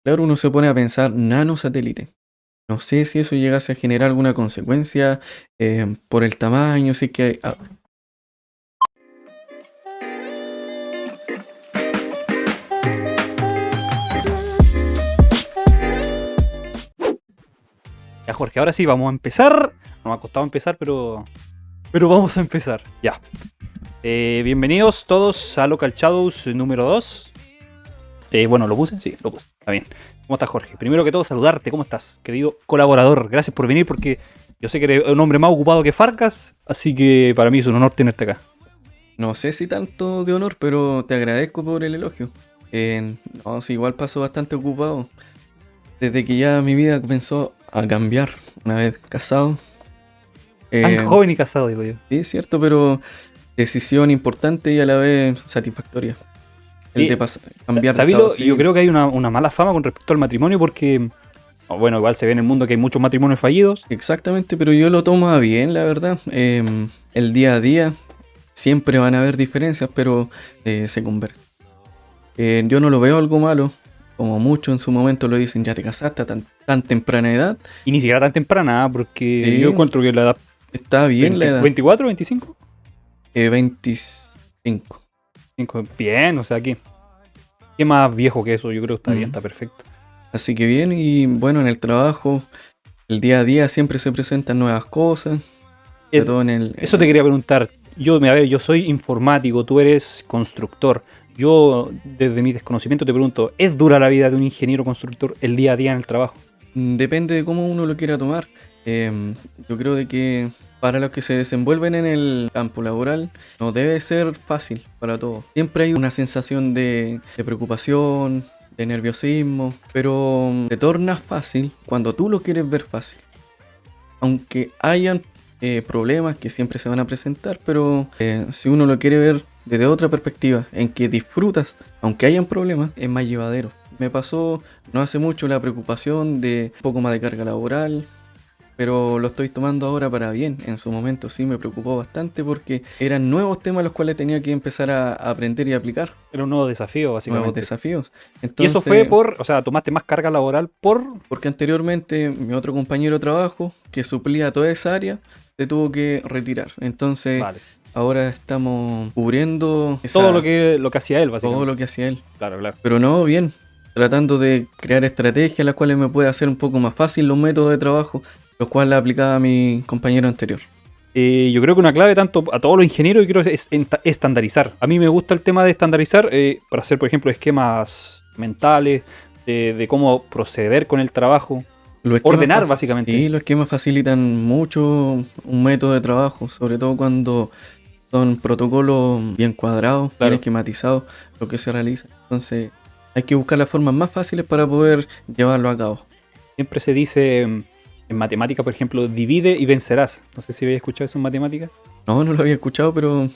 Claro, uno se pone a pensar nanosatélite. No sé si eso llegase a generar alguna consecuencia por el tamaño, si es que Ya, Jorge, ahora sí, vamos a empezar. No me ha costado empezar, pero vamos a empezar. Ya. Bienvenidos todos a Local Shadows número 2. Bueno, ¿lo puse? Sí, lo puse. Está bien. ¿Cómo estás, Jorge? Primero que todo, saludarte. ¿Cómo estás, querido colaborador? Gracias por venir porque yo sé que eres un hombre más ocupado que Farcas, así que para mí es un honor tenerte acá. no sé si tanto de honor, pero te agradezco por el elogio. No, sí, igual paso bastante ocupado. Desde que ya mi vida comenzó a cambiar, una vez casado. Tan Eh, joven y casado, digo yo. sí, es cierto, pero decisión importante y a la vez satisfactoria. El de Y, cambiar de estado Sabilo, yo civil. creo que hay una mala fama con respecto al matrimonio porque, bueno, igual se ve en el mundo que hay muchos matrimonios fallidos. Exactamente, pero yo lo tomo a bien, la verdad. El día a día siempre van a haber diferencias, pero se convergen. Yo no lo veo algo malo, como muchos en su momento lo dicen, ya te casaste a tan temprana edad. Y ni siquiera tan temprana, porque yo Sí, encuentro que la edad está bien la edad, 24, 25, 25. bien, o sea, ¿qué más viejo que eso? Yo creo que está bien, Mm. está perfecto. Así que bien, y bueno, en el trabajo, el día a día siempre se presentan nuevas cosas, sobre todo en Eso te quería preguntar. Yo soy informático, tú eres constructor. Yo, desde mi desconocimiento, te pregunto, ¿es dura la vida de un ingeniero constructor el día a día en el trabajo? Depende de cómo uno lo quiera tomar. Yo creo de que para los que se desenvuelven en el campo laboral no debe ser fácil para todos. Siempre hay una sensación de preocupación, de nerviosismo, pero te torna fácil cuando tú lo quieres ver fácil. Aunque hayan problemas que siempre se van a presentar, pero si uno lo quiere ver desde otra perspectiva, en que disfrutas, aunque hayan problemas, es más llevadero. Me pasó no hace mucho la preocupación de un poco más de carga laboral, pero lo estoy tomando ahora para bien. En su momento sí me preocupó bastante porque eran nuevos temas los cuales tenía que empezar a aprender y aplicar, Era un nuevo desafío, nuevos básicamente. desafíos. Y eso fue Entonces, o sea, tomaste más carga laboral por... porque anteriormente mi otro compañero de trabajo que suplía toda esa área se tuvo que retirar. Entonces, Vale. ahora estamos cubriendo Todo lo que hacía él, todo básicamente. lo que hacía él. Claro, claro. Pero no, bien, tratando de crear estrategias las cuales me puede hacer un poco más fácil los métodos de trabajo, los cuales aplicaba a mi compañero anterior. Yo creo que una clave tanto a todos los ingenieros, yo creo, es estandarizar. A mí me gusta el tema de estandarizar para hacer, por ejemplo, esquemas mentales, de cómo proceder con el trabajo. Los esquemas Ordenar, básicamente. Sí, los esquemas facilitan mucho un método de trabajo, sobre todo cuando son protocolos bien cuadrados, Claro. bien esquematizados, lo que se realiza. Entonces, hay que buscar las formas más fáciles para poder llevarlo a cabo. Siempre se dice en matemática, por ejemplo, divide y vencerás. No sé si habéis escuchado eso en matemática. No lo había escuchado, pero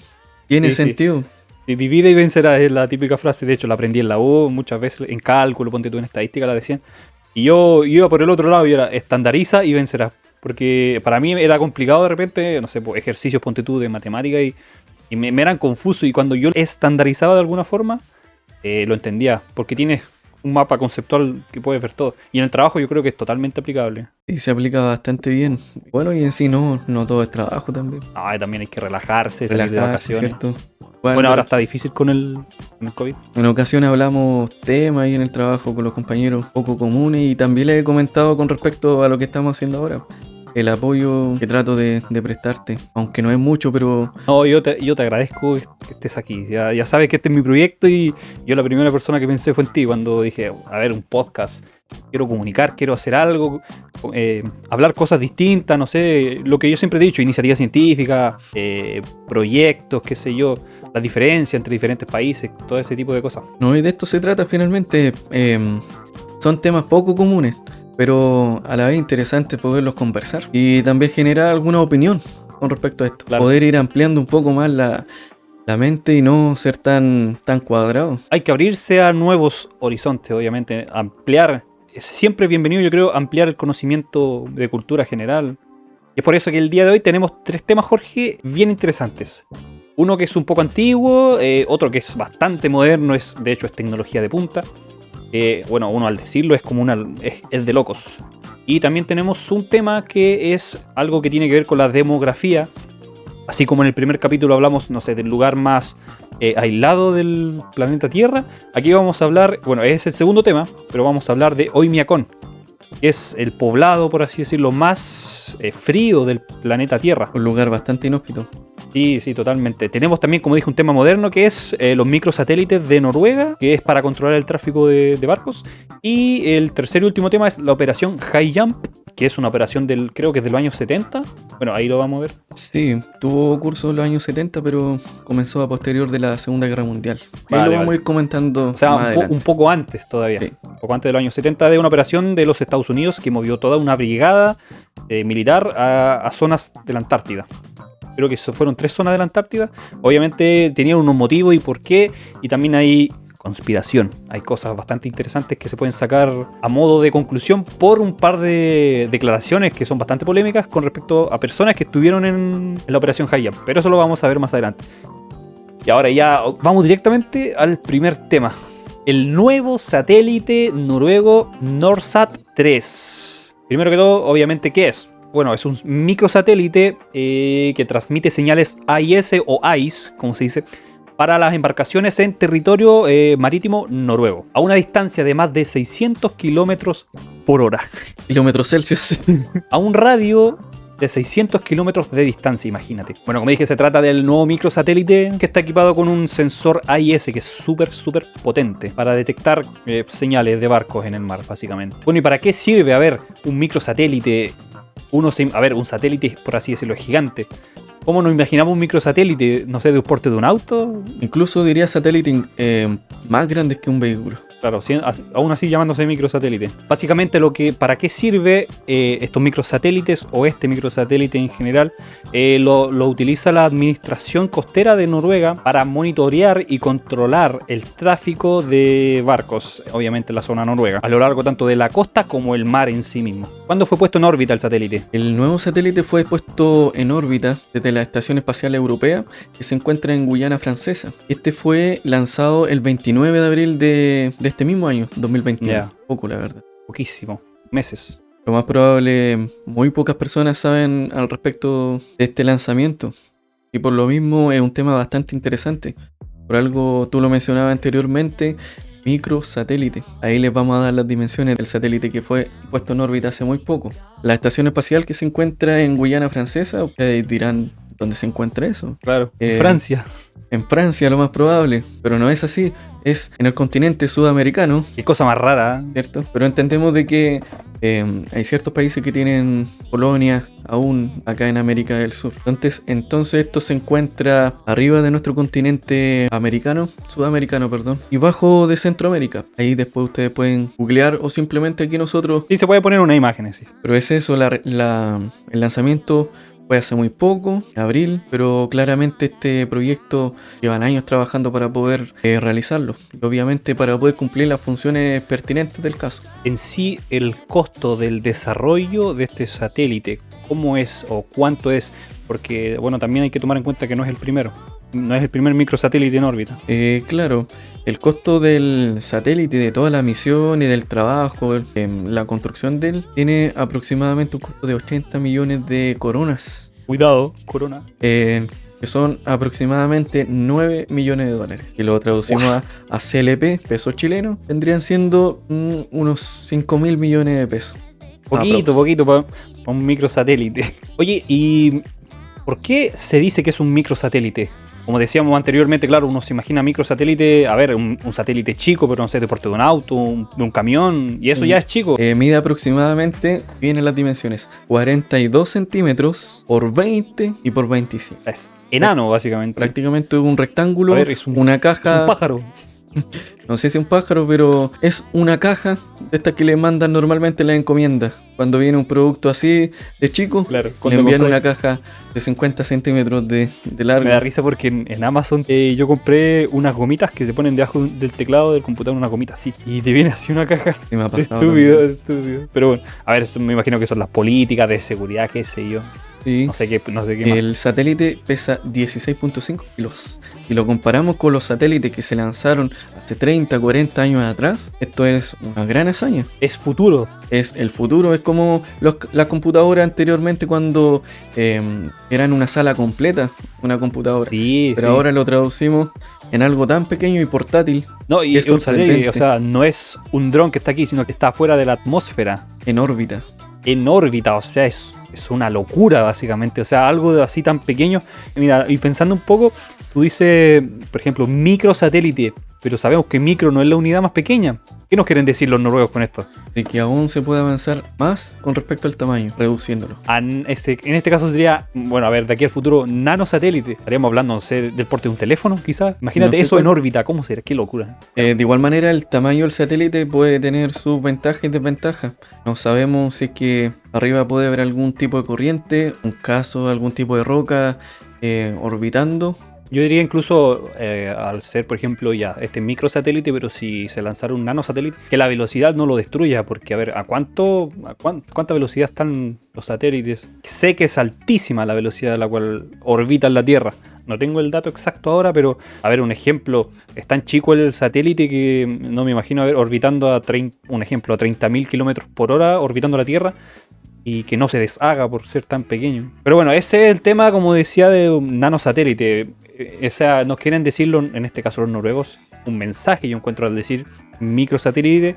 tiene Sí, sí. sentido. Divide y vencerás es la típica frase. De hecho, la aprendí en la U muchas veces, en cálculo, ponte tú en estadística, la decían. Y yo iba por el otro lado y era estandariza y vencerás. Porque para mí era complicado de repente, no sé, pues, ejercicios, ponte tú, de matemática y me eran confusos. Y cuando yo estandarizaba de alguna forma, lo entendía. Porque tienes un mapa conceptual que puedes ver todo. Y en el trabajo yo creo que es totalmente aplicable. Y se aplica bastante bien. Bueno, y en sí no todo es trabajo también. Ah, y también hay que relajarse, salir de Relajarse, vacaciones. ¿cierto? Bueno, ahora está difícil con el COVID. En ocasiones hablamos temas ahí en el trabajo con los compañeros poco comunes y también les he comentado con respecto a lo que estamos haciendo ahora. El apoyo que trato de prestarte, aunque no es mucho, pero No, yo te agradezco que estés aquí. Ya sabes que este es mi proyecto y yo la primera persona que pensé fue en ti cuando dije, a ver, un podcast. Quiero comunicar, quiero hacer algo, hablar cosas distintas, no sé, lo que yo siempre he dicho, iniciativa científica, proyectos, qué sé yo, la diferencia entre diferentes países, todo ese tipo de cosas. no, y de esto se trata finalmente. Son temas poco comunes, pero a la vez interesantes poderlos conversar y también generar alguna opinión con respecto a esto. Claro. Poder ir ampliando un poco más la mente y no ser tan cuadrado. Hay que abrirse a nuevos horizontes, obviamente, ampliar. Es siempre bienvenido, yo creo, ampliar el conocimiento de cultura general. Y es por eso que el día de hoy tenemos 3 temas, Jorge, bien interesantes. Uno que es un poco antiguo, otro que es bastante moderno, de hecho es tecnología de punta. Bueno, uno al decirlo es como es de locos. Y también tenemos un tema que es algo que tiene que ver con la demografía. Así como en el primer capítulo hablamos, no sé, del lugar más aislado del planeta Tierra. Aquí vamos a hablar, bueno, es el segundo tema, pero vamos a hablar de Oymyakon, que es el poblado, por así decirlo, más frío del planeta Tierra. Un lugar bastante inhóspito. Sí, sí, totalmente. Tenemos también, como dije, un tema moderno que es los microsatélites de Noruega, que es para controlar el tráfico de barcos. Y el tercer y último tema es la operación High Jump, que es una operación creo que es de los años 70. Bueno, ahí lo vamos a ver. Sí, tuvo curso en los años 70, pero comenzó a posterior de la Segunda Guerra Mundial. Ahí lo vamos a ir comentando. O sea, más adelante. un poco antes todavía. Sí. Un poco antes de los años 70, de una operación de los Estados Unidos que movió toda una brigada militar a zonas de la Antártida. Creo que fueron 3 zonas de la Antártida. Obviamente tenían unos motivos y por qué. Y también hay conspiración. Hay cosas bastante interesantes que se pueden sacar a modo de conclusión por un par de declaraciones que son bastante polémicas con respecto a personas que estuvieron en la operación High Jump. Pero eso lo vamos a ver más adelante. Y ahora ya vamos directamente al primer tema. El nuevo satélite noruego NorSat 3. Primero que todo, obviamente, ¿qué es? Bueno, es un microsatélite que transmite señales AIS o AIS, como se dice, para las embarcaciones en territorio marítimo noruego, a una distancia de más de 600 kilómetros por hora. Kilómetros Celsius. A un radio de 600 kilómetros de distancia, imagínate. Bueno, como dije, se trata del nuevo microsatélite que está equipado con un sensor AIS que es súper potente para detectar señales de barcos en el mar, básicamente. Bueno, ¿y para qué sirve? A ver, un microsatélite... un satélite, por así decirlo, gigante. ¿Cómo nos imaginamos un microsatélite? No sé, de un porte de un auto. Incluso diría satélite más grandes que un vehículo. Claro, aún así llamándose microsatélite. Básicamente ¿para qué sirve estos microsatélites o este microsatélite en general? Lo utiliza la administración costera de Noruega para monitorear y controlar el tráfico de barcos, obviamente en la zona noruega, a lo largo tanto de la costa como el mar en sí mismo. ¿Cuándo fue puesto en órbita el satélite? El nuevo satélite fue puesto en órbita desde la Estación Espacial Europea, que se encuentra en Guyana Francesa. Este fue lanzado el 29 de abril de este mismo año, 2021. Yeah. Poco, la verdad. Poquísimo. Meses. Lo más probable, muy pocas personas saben al respecto de este lanzamiento. Y por lo mismo es un tema bastante interesante. Por algo tú lo mencionabas anteriormente, microsatélite. Ahí les vamos a dar las dimensiones del satélite que fue puesto en órbita hace muy poco. La estación espacial que se encuentra en Guyana Francesa, ustedes dirán, ¿dónde se encuentra eso? Claro, Francia. En Francia, lo más probable, pero no es así. Es en el continente sudamericano. Qué cosa más rara, ¿eh? ¿Cierto? Pero entendemos de que hay ciertos países que tienen colonias aún acá en América del Sur. Entonces esto se encuentra arriba de nuestro continente sudamericano, perdón, y bajo de Centroamérica. Ahí después ustedes pueden googlear o simplemente aquí nosotros. Sí, se puede poner una imagen, sí. Pero es eso, el lanzamiento fue hace muy poco, en abril, pero claramente este proyecto llevan años trabajando para poder realizarlo. Y obviamente para poder cumplir las funciones pertinentes del caso. En sí, el costo del desarrollo de este satélite, ¿cómo es o cuánto es? Porque, bueno, también hay que tomar en cuenta que no es el primero. No es el primer microsatélite en órbita. Claro, el costo del satélite, de toda la misión y del trabajo, la construcción de él, tiene aproximadamente un costo de 80 millones de coronas. Cuidado, corona. Que son aproximadamente 9 millones de dólares. Si lo traducimos a CLP, pesos chilenos, vendrían siendo unos 5 mil millones de pesos. Poquito para un microsatélite. Oye, ¿y por qué se dice que es un microsatélite? Como decíamos anteriormente, claro, uno se imagina microsatélite, a ver, un satélite chico, pero no sé, de porte de un auto, de un camión, y eso ya es chico. Mide aproximadamente, vienen las dimensiones, 42 centímetros por 20 y por 25. Es enano, básicamente. Prácticamente un rectángulo, a ver, una caja. Es un pájaro. No sé si es un pájaro, pero es una caja de estas que le mandan normalmente la encomienda. Cuando viene un producto así de chico, claro, le envían una caja de 50 centímetros de largo. Me da risa porque en Amazon yo compré unas gomitas que se ponen debajo del teclado del computador, una gomita así. Y te viene así una caja. Sí, me ha pasado estúpido. Pero bueno, a ver, esto me imagino que son las políticas de seguridad, qué sé yo. Sí. No sé qué más. El satélite pesa 16.5 kilos. Si lo comparamos con los satélites que se lanzaron hace 30, 40 años atrás, esto es una gran hazaña. Es futuro. Es el futuro, es como las computadoras anteriormente cuando eran una sala completa, una computadora. Sí, Pero ahora lo traducimos en algo tan pequeño y portátil. No, y es un satélite, sorprendente. o sea, no es un dron que está aquí, sino que está fuera de la atmósfera, En órbita. en órbita, o sea, es una locura básicamente, o sea, algo así tan pequeño. Mira, y pensando un poco, tú dices, por ejemplo, microsatélite, pero sabemos que micro no es la unidad más pequeña. ¿Qué nos quieren decir los noruegos con esto? De que aún se puede avanzar más con respecto al tamaño, reduciéndolo. En este caso sería, bueno, a ver, de aquí al futuro, nanosatélite. Estaríamos hablando, no sé, del porte de un teléfono, quizás. Imagínate No sé eso cuál. en órbita, ¿cómo será? Qué locura. De igual manera, el tamaño del satélite puede tener sus ventajas y desventajas. No sabemos si es que arriba puede haber algún tipo de corriente, un caso, algún tipo de roca orbitando. Yo diría incluso, al ser, por ejemplo, ya este microsatélite, pero si se lanzara un nanosatélite, que la velocidad no lo destruya, porque a ver, ¿cuánta velocidad están los satélites? Sé que es altísima la velocidad a la cual orbitan la Tierra. No tengo el dato exacto ahora, pero a ver, un ejemplo, es tan chico el satélite que no me imagino orbitando a 30.000 kilómetros por hora, orbitando la Tierra, y que no se deshaga por ser tan pequeño. Pero bueno, ese es el tema, como decía, de un nanosatélite. Nos quieren decirlo, en este caso los noruegos, un mensaje. Yo encuentro al decir microsatélite,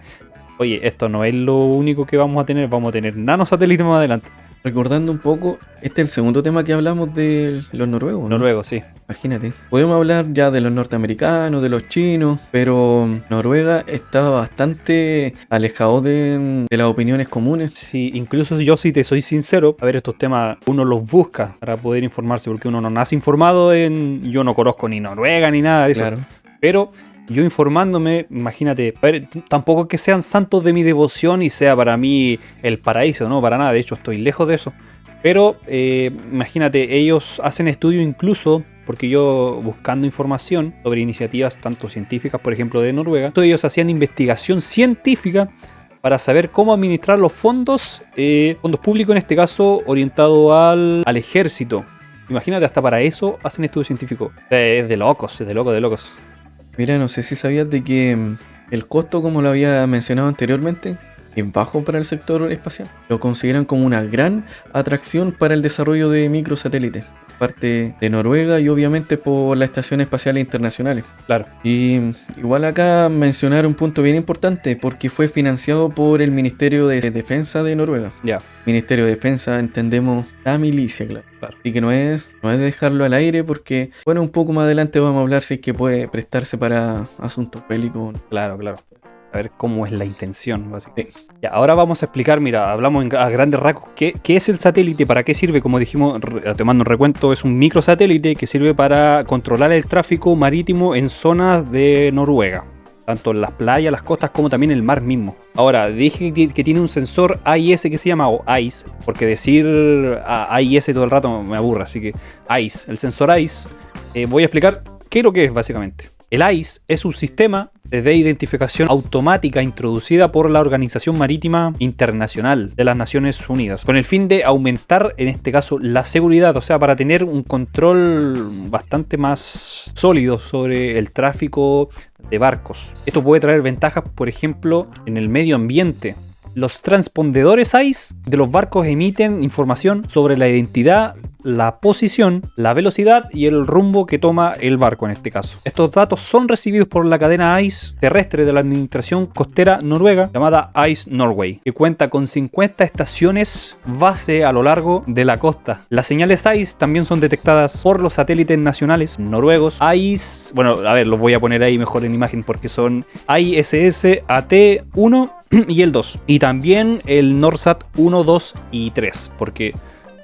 oye, esto no es lo único que vamos a tener nanosatélite más adelante. Recordando un poco, este es el segundo tema que hablamos de los noruegos, ¿no? Noruegos, sí. Imagínate. Podemos hablar ya de los norteamericanos, de los chinos, pero Noruega está bastante alejado de las opiniones comunes. Sí, incluso yo, si te soy sincero, a ver, estos temas uno los busca para poder informarse, porque uno no nace informado yo no conozco ni Noruega ni nada de eso. Claro. Pero yo informándome, imagínate, a ver, tampoco es que sean santos de mi devoción y sea para mí el paraíso, no, para nada, de hecho estoy lejos de eso. Pero imagínate, ellos hacen estudios incluso, porque yo buscando información sobre iniciativas tanto científicas, por ejemplo, de Noruega, ellos hacían investigación científica para saber cómo administrar los fondos públicos, en este caso orientado al ejército. Imagínate, hasta para eso hacen estudios científicos. Es de locos, de locos. Mira, no sé si sabías de que el costo, como lo había mencionado anteriormente, es bajo para el sector espacial. Lo consideran como una gran atracción para el desarrollo de microsatélites, parte de Noruega y obviamente por las estaciones espaciales internacionales. Claro. Y igual acá mencionar un punto bien importante, porque fue financiado por el Ministerio de Defensa de Noruega. Ya. Ministerio de Defensa, entendemos la milicia, claro. Así que no es dejarlo al aire, porque bueno, un poco más adelante vamos a hablar si es que puede prestarse para asuntos bélicos. Claro. A ver cómo es la intención, básicamente. Sí. Ya, ahora vamos a explicar, mira, hablamos a grandes rasgos qué es el satélite, para qué sirve. Como dijimos, tomando un recuento, es un microsatélite que sirve para controlar el tráfico marítimo en zonas de Noruega, tanto en las playas, las costas, como también el mar mismo. Ahora, dije que tiene un sensor AIS que se llama, o AIS, porque decir AIS todo el rato me aburre, así que AIS, el sensor AIS, voy a explicar qué es lo que es básicamente. El AIS es un sistema de identificación automática introducida por la Organización Marítima Internacional de las Naciones Unidas, con el fin de aumentar, en este caso, la seguridad, o sea, para tener un control bastante más sólido sobre el tráfico de barcos. Esto puede traer ventajas, por ejemplo, en el medio ambiente. Los transpondedores AIS de los barcos emiten información sobre la identidad, la posición, la velocidad y el rumbo que toma el barco en este caso. Estos datos son recibidos por la cadena AIS terrestre de la Administración Costera Noruega, llamada AIS Norway, que cuenta con 50 estaciones base a lo largo de la costa. Las señales AIS también son detectadas por los satélites nacionales noruegos AIS, bueno, a ver, los voy a poner ahí mejor en imagen porque son ISS AT1 y el 2, y también el NorSat 1, 2 y 3, porque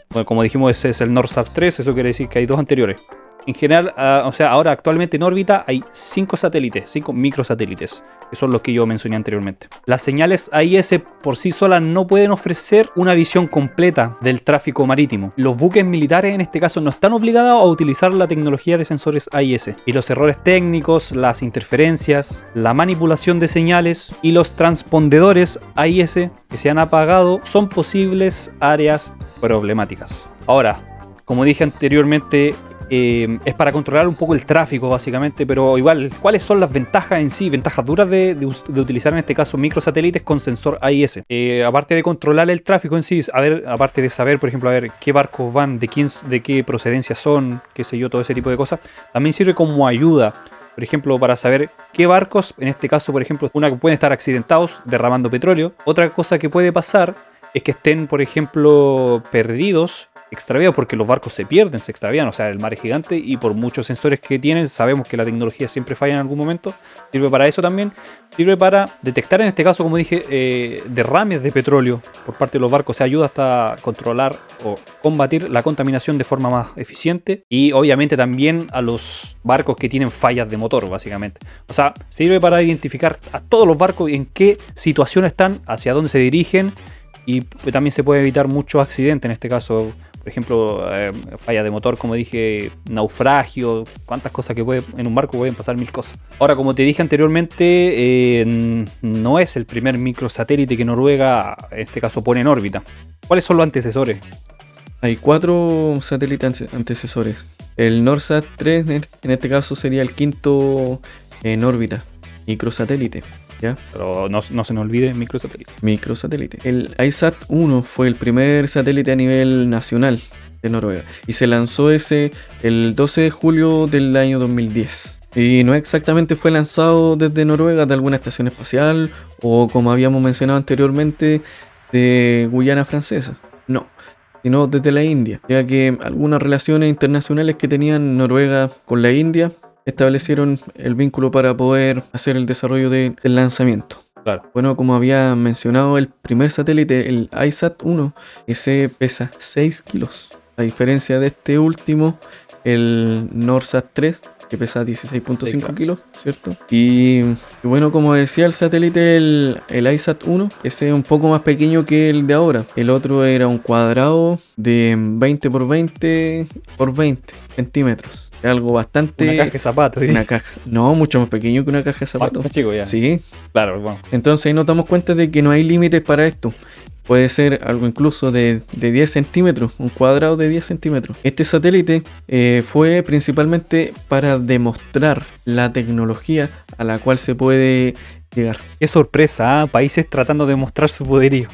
bueno, como dijimos, ese es el NorSat 3, eso quiere decir que hay dos anteriores. En general, o sea, ahora actualmente en órbita hay 5 satélites, 5 microsatélites, que son los que yo mencioné anteriormente. Las señales AIS por sí solas no pueden ofrecer una visión completa del tráfico marítimo. Los buques militares en este caso no están obligados a utilizar la tecnología de sensores AIS. Y los errores técnicos, las interferencias, la manipulación de señales y los transpondedores AIS que se han apagado son posibles áreas problemáticas. Ahora, como dije anteriormente, es para controlar un poco el tráfico básicamente, pero igual, ¿cuáles son las ventajas en sí, ventajas duras de utilizar en este caso microsatélites con sensor AIS? Aparte de controlar el tráfico en sí, aparte de saber, por ejemplo, qué barcos van, de qué procedencia son, qué sé yo, todo ese tipo de cosas, también sirve como ayuda. Por ejemplo, para saber qué barcos, en este caso, por ejemplo, una que pueden estar accidentados derramando petróleo. Otra cosa que puede pasar es que estén, por ejemplo, perdidos, extraviados, porque los barcos se pierden, se extravían. O sea, el mar es gigante y por muchos sensores que tienen, sabemos que la tecnología siempre falla en algún momento. Sirve para eso también. Sirve para detectar, en este caso, como dije, derrames de petróleo por parte de los barcos. Se ayuda hasta controlar o combatir la contaminación de forma más eficiente. Y obviamente también a los barcos que tienen fallas de motor, básicamente. O sea, sirve para identificar a todos los barcos en qué situación están, hacia dónde se dirigen. Y también se puede evitar muchos accidentes, en este caso, por ejemplo, falla de motor, como dije, naufragio, cuántas cosas que en un barco pueden pasar, mil cosas. Ahora, como te dije anteriormente, no es el primer microsatélite que Noruega, en este caso, pone en órbita. ¿Cuáles son los antecesores? Hay 4 satélites antecesores. El NorSat 3 en este caso sería el quinto en órbita, microsatélite. ¿Ya? Pero no se nos olvide microsatélite. El ISAT 1 fue el primer satélite a nivel nacional de Noruega y se lanzó el 12 de julio del año 2010. Y no exactamente fue lanzado desde Noruega, de alguna estación espacial o, como habíamos mencionado anteriormente, de Guyana Francesa. No, sino desde la India, ya que algunas relaciones internacionales que tenían Noruega con la India establecieron el vínculo para poder hacer el desarrollo del lanzamiento. Claro. Bueno, como había mencionado, el primer satélite, el ISAT-1, ese pesa 6 kilos. A diferencia de este último, el NorSat 3, que pesa 16.5 Sí, claro. kilos, ¿cierto? Y bueno, como decía el satélite, el ISAT-1, ese es un poco más pequeño que el de ahora. El otro era un cuadrado de 20 por 20 por 20 centímetros. Algo bastante... Una caja de zapatos. Una caja... No, mucho más pequeño que una caja de zapatos. Más chico ya. Sí. Claro, bueno. Entonces ahí nos damos cuenta de que no hay límites para esto. Puede ser algo incluso de 10 centímetros, un cuadrado de 10 centímetros. Este satélite fue principalmente para demostrar la tecnología a la cual se puede llegar. Qué sorpresa, ¿eh? Países tratando de mostrar su poderío.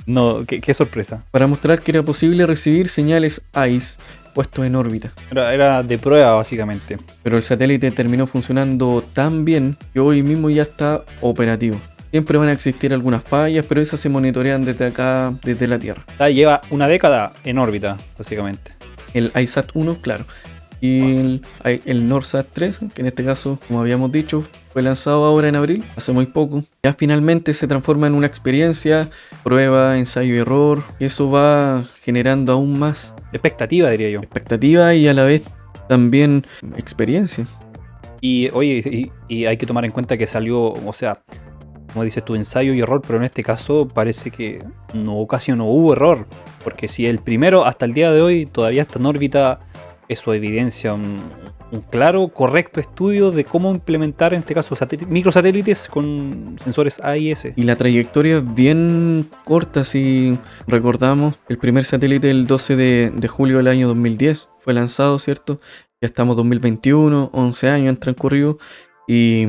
No, qué sorpresa. Para mostrar que era posible recibir señales ICE puestos en órbita. Era de prueba, básicamente. Pero el satélite terminó funcionando tan bien que hoy mismo ya está operativo. Siempre van a existir algunas fallas, pero esas se monitorean desde acá, desde la Tierra. Lleva una década en órbita, básicamente. El ISAT-1, claro. Y el NorSat 3, que en este caso, como habíamos dicho, fue lanzado ahora en abril, hace muy poco. Ya finalmente se transforma en una experiencia, prueba, ensayo y error. Y eso va generando aún más expectativa, diría yo. Expectativa y a la vez también experiencia. Y oye, y hay que tomar en cuenta que salió, o sea, como dices tu ensayo y error, pero en este caso parece que casi no hubo error. Porque si el primero hasta el día de hoy todavía está en órbita, eso evidencia un claro, correcto estudio de cómo implementar, en este caso, microsatélites con sensores AIS. Y la trayectoria es bien corta, si recordamos. El primer satélite el 12 de julio del año 2010 fue lanzado, ¿cierto? Ya estamos 2021, 11 años han transcurrido y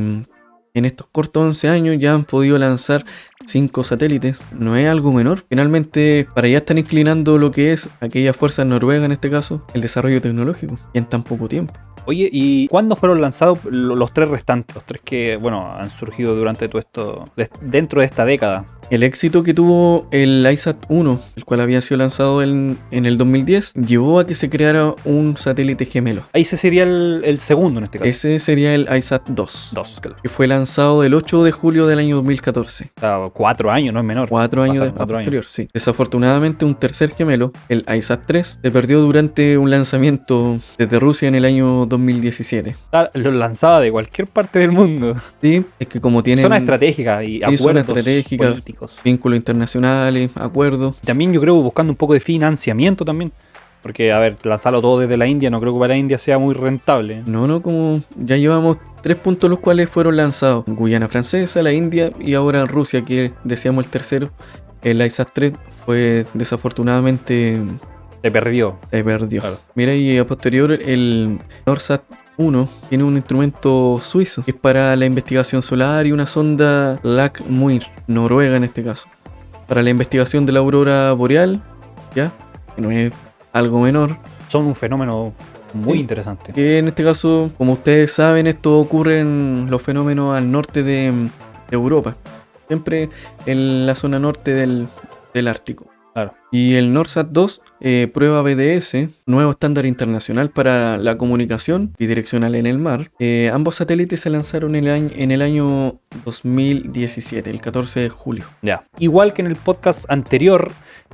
en estos cortos 11 años ya han podido lanzar 5 satélites. No es algo menor. Finalmente, para allá están inclinando lo que es aquella fuerza noruega, en este caso, el desarrollo tecnológico, y en tan poco tiempo. Oye, ¿y cuándo fueron lanzados los 3 restantes? Los 3 que, bueno, han surgido durante todo esto, dentro de esta década. El éxito que tuvo el ISAT-1, el cual había sido lanzado en el 2010, llevó a que se creara un satélite gemelo. Ahí ese sería el segundo en este caso. Ese sería el ISAT-2, claro. Que fue lanzado el 8 de julio del año 2014. O sea, 4 años, no es menor. 4 años posterior, sí. Desafortunadamente, un tercer gemelo, el ISAT-3, se perdió durante un lanzamiento desde Rusia en el año 2017. Lo lanzaba de cualquier parte del mundo. Sí, es que como tienen... Zona estratégica y acuerdos políticos. Vínculos internacionales, acuerdos. También yo creo buscando un poco de financiamiento también. Porque, a ver, lanzarlo todo desde la India, no creo que para la India sea muy rentable. No, como ya llevamos 3 puntos los cuales fueron lanzados. Guyana Francesa, la India y ahora Rusia, que decíamos el tercero. El ISAT-3 fue desafortunadamente Se perdió. Se perdió. Claro. Mira, y a posterior el Norsat 1 tiene un instrumento suizo que es para la investigación solar y una sonda LAC-MUIR, Noruega en este caso, para la investigación de la aurora boreal, ¿ya? Que no es algo menor. Son un fenómeno muy Sí. interesante. Que en este caso, como ustedes saben, esto ocurre en los fenómenos al norte de Europa, siempre en la zona norte del Ártico. Claro. Y el Norsat 2, prueba BDS, nuevo estándar internacional para la comunicación bidireccional en el mar. Ambos satélites se lanzaron en el año 2017, el 14 de julio. Ya. Igual que en el podcast anterior,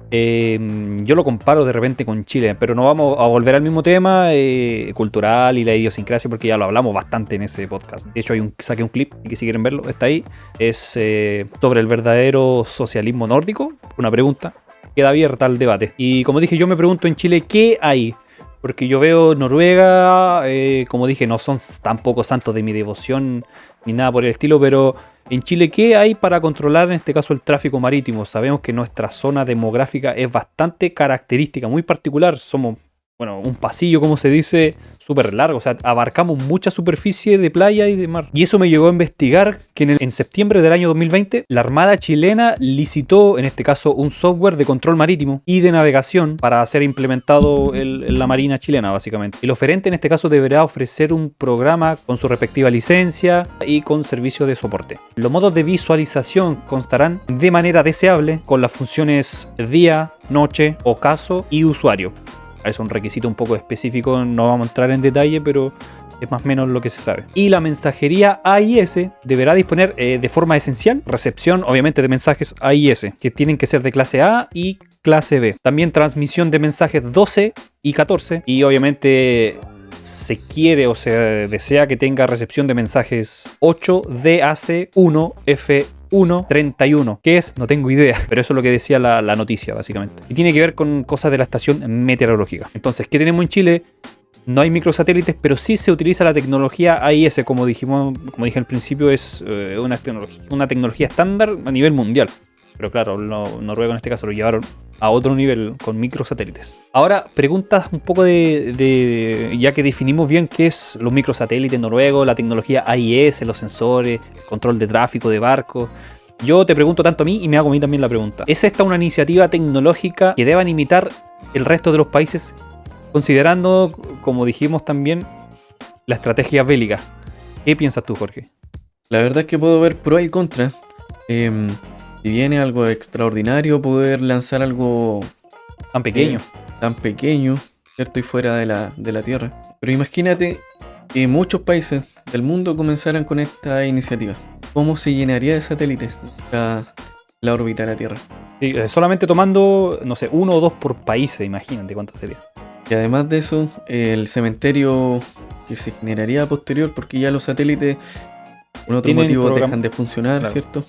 yo lo comparo de repente con Chile, pero no vamos a volver al mismo tema cultural y la idiosincrasia, porque ya lo hablamos bastante en ese podcast. De hecho, saqué un clip, y que si quieren verlo, está ahí. Es sobre el verdadero socialismo nórdico, una pregunta. Queda abierta al debate. Y como dije, yo me pregunto en Chile, ¿qué hay? Porque yo veo Noruega, como dije, no son tampoco santos de mi devoción ni nada por el estilo, pero en Chile, ¿qué hay para controlar en este caso el tráfico marítimo? Sabemos que nuestra zona demográfica es bastante característica, muy particular. Somos, bueno, un pasillo, como se dice, súper largo. O sea, abarcamos mucha superficie de playa y de mar. Y eso me llevó a investigar que en septiembre del año 2020, la Armada chilena licitó, en este caso, un software de control marítimo y de navegación para ser implementado en la Marina chilena, básicamente. El oferente, en este caso, deberá ofrecer un programa con su respectiva licencia y con servicio de soporte. Los modos de visualización constarán de manera deseable con las funciones día, noche, ocaso y usuario. Es un requisito un poco específico, no vamos a entrar en detalle, pero es más o menos lo que se sabe. Y la mensajería AIS deberá disponer de forma esencial recepción, obviamente, de mensajes AIS, que tienen que ser de clase A y clase B. También transmisión de mensajes 12 y 14. Y obviamente se quiere o se desea que tenga recepción de mensajes 8, DAC, 1, F 131. ¿Qué es? No tengo idea, pero eso es lo que decía la noticia, básicamente. Y tiene que ver con cosas de la estación meteorológica. Entonces, ¿qué tenemos en Chile? No hay microsatélites, pero sí se utiliza la tecnología AIS, como dije al principio, es una tecnología estándar a nivel mundial. Pero claro, Noruega en este caso lo llevaron a otro nivel con microsatélites. Ahora, preguntas un poco ya que definimos bien qué es los microsatélites noruegos, la tecnología AIS, los sensores, el control de tráfico de barcos. Yo te pregunto tanto a mí y me hago a mí también la pregunta. ¿Es esta una iniciativa tecnológica que deban imitar el resto de los países, considerando, como dijimos también, la estrategia bélica? ¿Qué piensas tú, Jorge? La verdad es que puedo ver pro y contra. Si viene algo extraordinario poder lanzar algo Tan pequeño. tan pequeño, ¿cierto? Y fuera de la Tierra. Pero imagínate que muchos países del mundo comenzaran con esta iniciativa. ¿Cómo se llenaría de satélites la órbita de la Tierra? Sí, solamente tomando, no sé, 1 o 2 por país, imagínate cuánto sería. Y además de eso, el cementerio que se generaría a posterior, porque ya los satélites, por otro motivo, dejan de funcionar, claro, ¿cierto?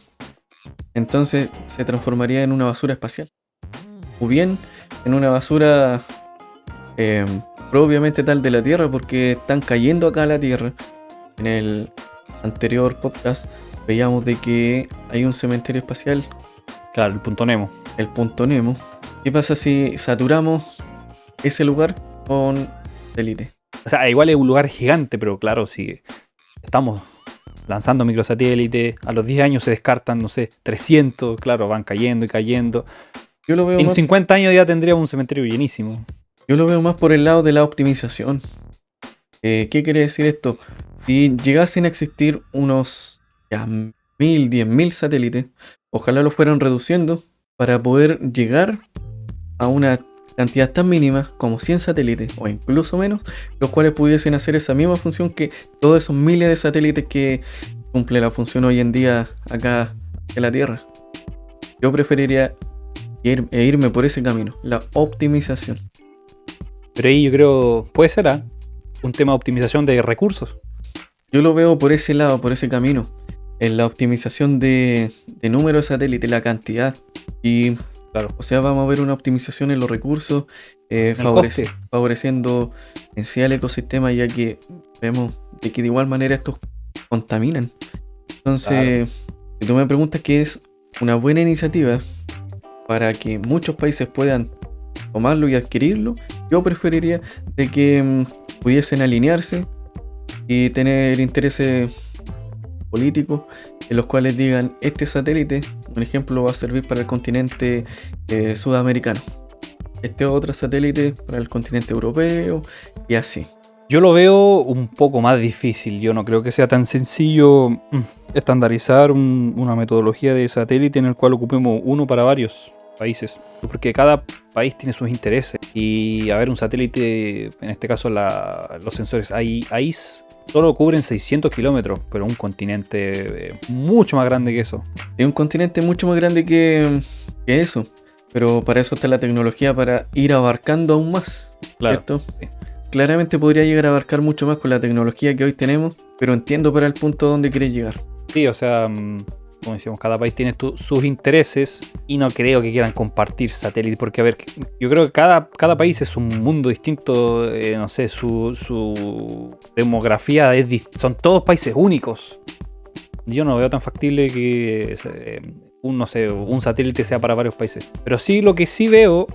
Entonces se transformaría en una basura espacial. O bien en una basura propiamente tal de la Tierra, porque están cayendo acá a la Tierra. En el anterior podcast veíamos de que hay un cementerio espacial. Claro, el punto Nemo. El punto Nemo. ¿Qué pasa si saturamos ese lugar con satélite? O sea, igual es un lugar gigante, pero claro, si estamos lanzando microsatélites, a los 10 años se descartan, no sé, 300, claro, van cayendo y cayendo. Yo lo veo en más, 50 años ya tendríamos un cementerio llenísimo. Yo lo veo más por el lado de la optimización. ¿Qué quiere decir esto? Si llegasen a existir unos 1000, 10.000 satélites, ojalá lo fueran reduciendo para poder llegar a una cantidad tan mínima como 100 satélites o incluso menos, los cuales pudiesen hacer esa misma función que todos esos miles de satélites que cumple la función hoy en día acá en la Tierra. Yo preferiría irme por ese camino, la optimización. Pero ahí yo creo, puede ser un tema de optimización de recursos. Yo lo veo por ese lado, por ese camino, en la optimización de número de satélites, la cantidad. Y claro, o sea, vamos a ver una optimización en los recursos, favoreciendo en sí al ecosistema, ya que vemos de que de igual manera estos contaminan. Entonces, si tú me preguntas, que es una buena iniciativa para que muchos países puedan tomarlo y adquirirlo, yo preferiría de que pudiesen alinearse y tener intereses políticos en los cuales digan, este satélite, un ejemplo, va a servir para el continente sudamericano, este otro satélite para el continente europeo y así. Yo lo veo un poco más difícil. Yo no creo que sea tan sencillo estandarizar una metodología de satélite en el cual ocupemos uno para varios países. Porque cada país tiene sus intereses. Y a ver, un satélite, en este caso los sensores AIS, solo cubren 600 kilómetros, pero un continente mucho más grande que eso. Es un continente mucho más grande que eso. Pero para eso está la tecnología, para ir abarcando aún más. Claro, ¿cierto? sí. Claramente podría llegar a abarcar mucho más con la tecnología que hoy tenemos, pero entiendo para el punto donde quieres llegar. Sí, o sea, como decíamos, cada país tiene sus intereses y no creo que quieran compartir satélites, porque a ver, yo creo que cada país es un mundo distinto, no sé, su demografía son todos países únicos. Yo no veo tan factible que un satélite sea para varios países. Pero sí, lo que sí veo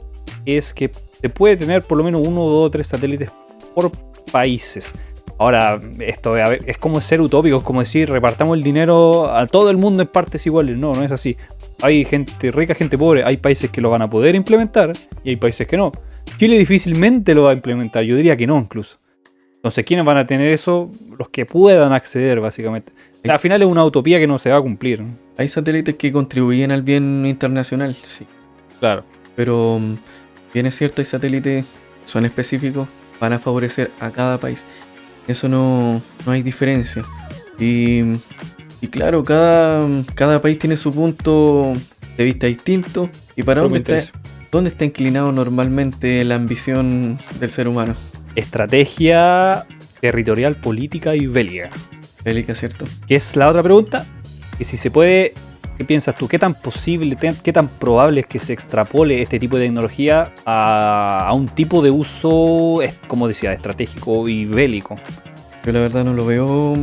es que se puede tener por lo menos 1, 2 o 3 satélites por países. Ahora, esto es como ser utópico, es como decir, repartamos el dinero a todo el mundo en partes iguales. No, no es así. Hay gente rica, gente pobre, hay países que lo van a poder implementar y hay países que no. Chile difícilmente lo va a implementar, yo diría que no incluso. Entonces, ¿quiénes van a tener eso? Los que puedan acceder, básicamente. Al final es una utopía que no se va a cumplir. Hay satélites que contribuyen al bien internacional, sí. Claro. Pero bien es cierto, hay satélites que son específicos, van a favorecer a cada país. Eso no hay diferencia. Y claro, cada país tiene su punto de vista distinto. ¿Y para dónde está inclinado normalmente la ambición del ser humano? Estrategia territorial, política y bélica. Bélica, ¿cierto? ¿Qué es la otra pregunta? Que si se puede, ¿qué piensas tú? ¿Qué tan posible, qué tan probable es que se extrapole este tipo de tecnología a un tipo de uso, como decía, estratégico y bélico? Yo la verdad no lo veo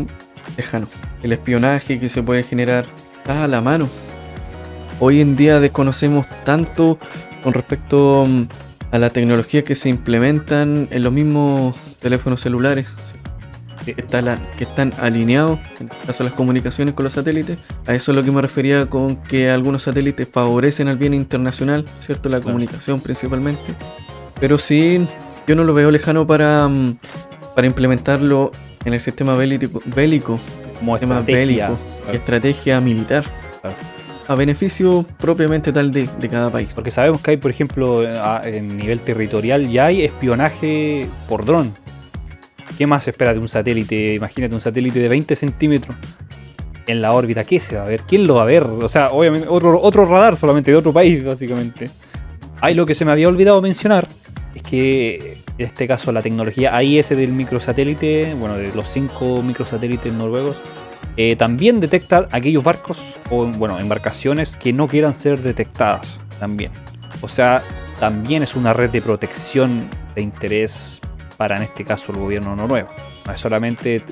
lejano. El espionaje que se puede generar está a la mano. Hoy en día desconocemos tanto con respecto a la tecnología que se implementan en los mismos teléfonos celulares, que están alineados, en el caso de las comunicaciones con los satélites. A eso es lo que me refería con que algunos satélites favorecen al bien internacional, ¿cierto? La comunicación principalmente. Pero sí, yo no lo veo lejano para implementarlo en el sistema bélico como sistema estrategia, bélico, estrategia militar. Claro. A beneficio propiamente tal de cada país. Porque sabemos que hay, por ejemplo, en nivel territorial ya hay espionaje por dron. ¿Qué más se espera de un satélite? Imagínate un satélite de 20 centímetros en la órbita. ¿Qué se va a ver? ¿Quién lo va a ver? O sea, obviamente otro radar solamente de otro país, básicamente. Lo que se me había olvidado mencionar es que en este caso la tecnología AIS del microsatélite, bueno, de los 5 microsatélites noruegos, también detecta aquellos barcos o, bueno, embarcaciones que no quieran ser detectadas también. O sea, también es una red de protección de interés para, en este caso, el gobierno noruego. No es solamente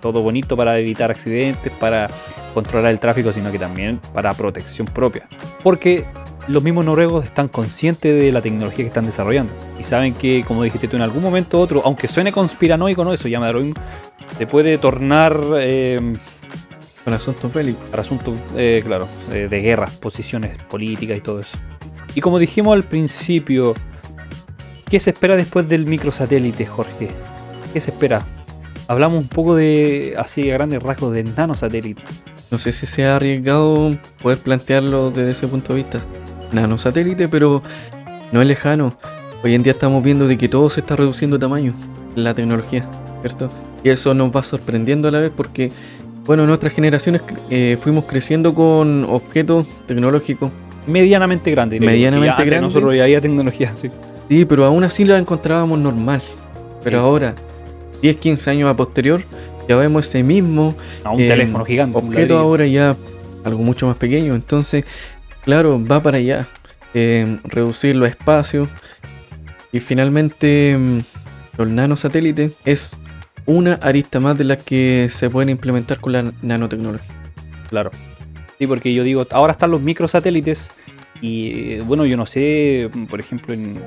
todo bonito para evitar accidentes, para controlar el tráfico, sino que también para protección propia. Porque los mismos noruegos están conscientes de la tecnología que están desarrollando. Y saben que, como dijiste tú, en algún momento u otro, aunque suene conspiranoico, no, eso ya me da lo mismo, se puede tornar para asuntos bélicos. Para asuntos, claro, de guerra, posiciones políticas y todo eso. Y como dijimos al principio, ¿qué se espera después del microsatélite, Jorge? ¿Qué se espera? Hablamos un poco de, así a grandes rasgos, de nanosatélite. No sé si se ha arriesgado poder plantearlo desde ese punto de vista. Nanosatélite, pero no es lejano. Hoy en día estamos viendo de que todo se está reduciendo de tamaño en la tecnología, ¿cierto? Y eso nos va sorprendiendo a la vez porque, bueno, nuestras generaciones fuimos creciendo con objetos tecnológicos medianamente grandes. Medianamente grandes. Nosotros ya había tecnología así. Sí, pero aún así la encontrábamos normal. Pero ahora, 10, 15 años a posterior, ya vemos ese mismo un teléfono gigante, objeto ahora ya algo mucho más pequeño. Entonces, claro, va para allá. Reducir los espacios. Y finalmente, los nanosatélites es una arista más de las que se pueden implementar con la nanotecnología. Claro. Sí, porque yo digo, ahora están los microsatélites Y bueno, yo no sé, por ejemplo, en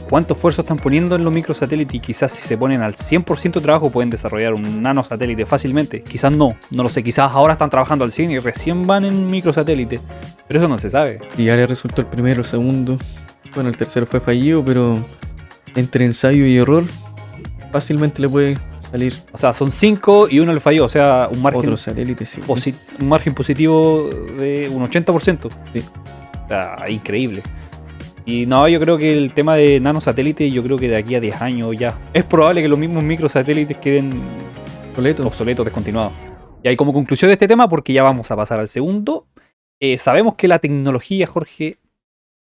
cuánto esfuerzo están poniendo en los microsatélites, y quizás si se ponen al 100% de trabajo pueden desarrollar un nanosatélite fácilmente. Quizás no lo sé, quizás ahora están trabajando al 100 y recién van en microsatélite, pero eso no se sabe. Y ya le resultó el primero, el segundo. Bueno, el tercero fue fallido, pero entre ensayo y error, fácilmente le puede salir O sea, son 5 y uno le falló, o sea, un margen, otro satélite, sí. un margen positivo de un 80%. Sí. O sea, increíble. Y no, yo creo que el tema de nanosatélite, yo creo que de aquí a 10 años ya. Es probable que los mismos microsatélites queden Boleto. obsoletos, descontinuados. Y ahí como conclusión de este tema, porque ya vamos a pasar al segundo, sabemos que la tecnología, Jorge,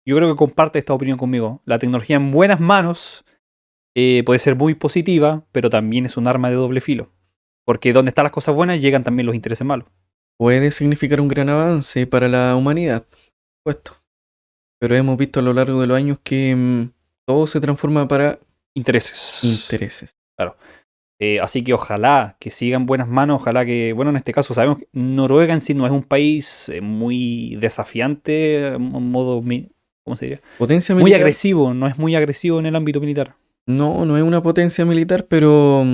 yo creo que comparte esta opinión conmigo. La tecnología en buenas manos puede ser muy positiva, pero también es un arma de doble filo. Porque donde están las cosas buenas llegan también los intereses malos. Puede significar un gran avance para la humanidad, por supuesto. Pero hemos visto a lo largo de los años que todo se transforma para Intereses. intereses. Claro. Así que ojalá que sigan buenas manos, ojalá que, bueno, en este caso sabemos que Noruega en sí no es un país muy desafiante, en modo, ¿cómo se diría? Potencia Muy militar. agresivo, no es muy agresivo en el ámbito militar. No es una potencia militar, pero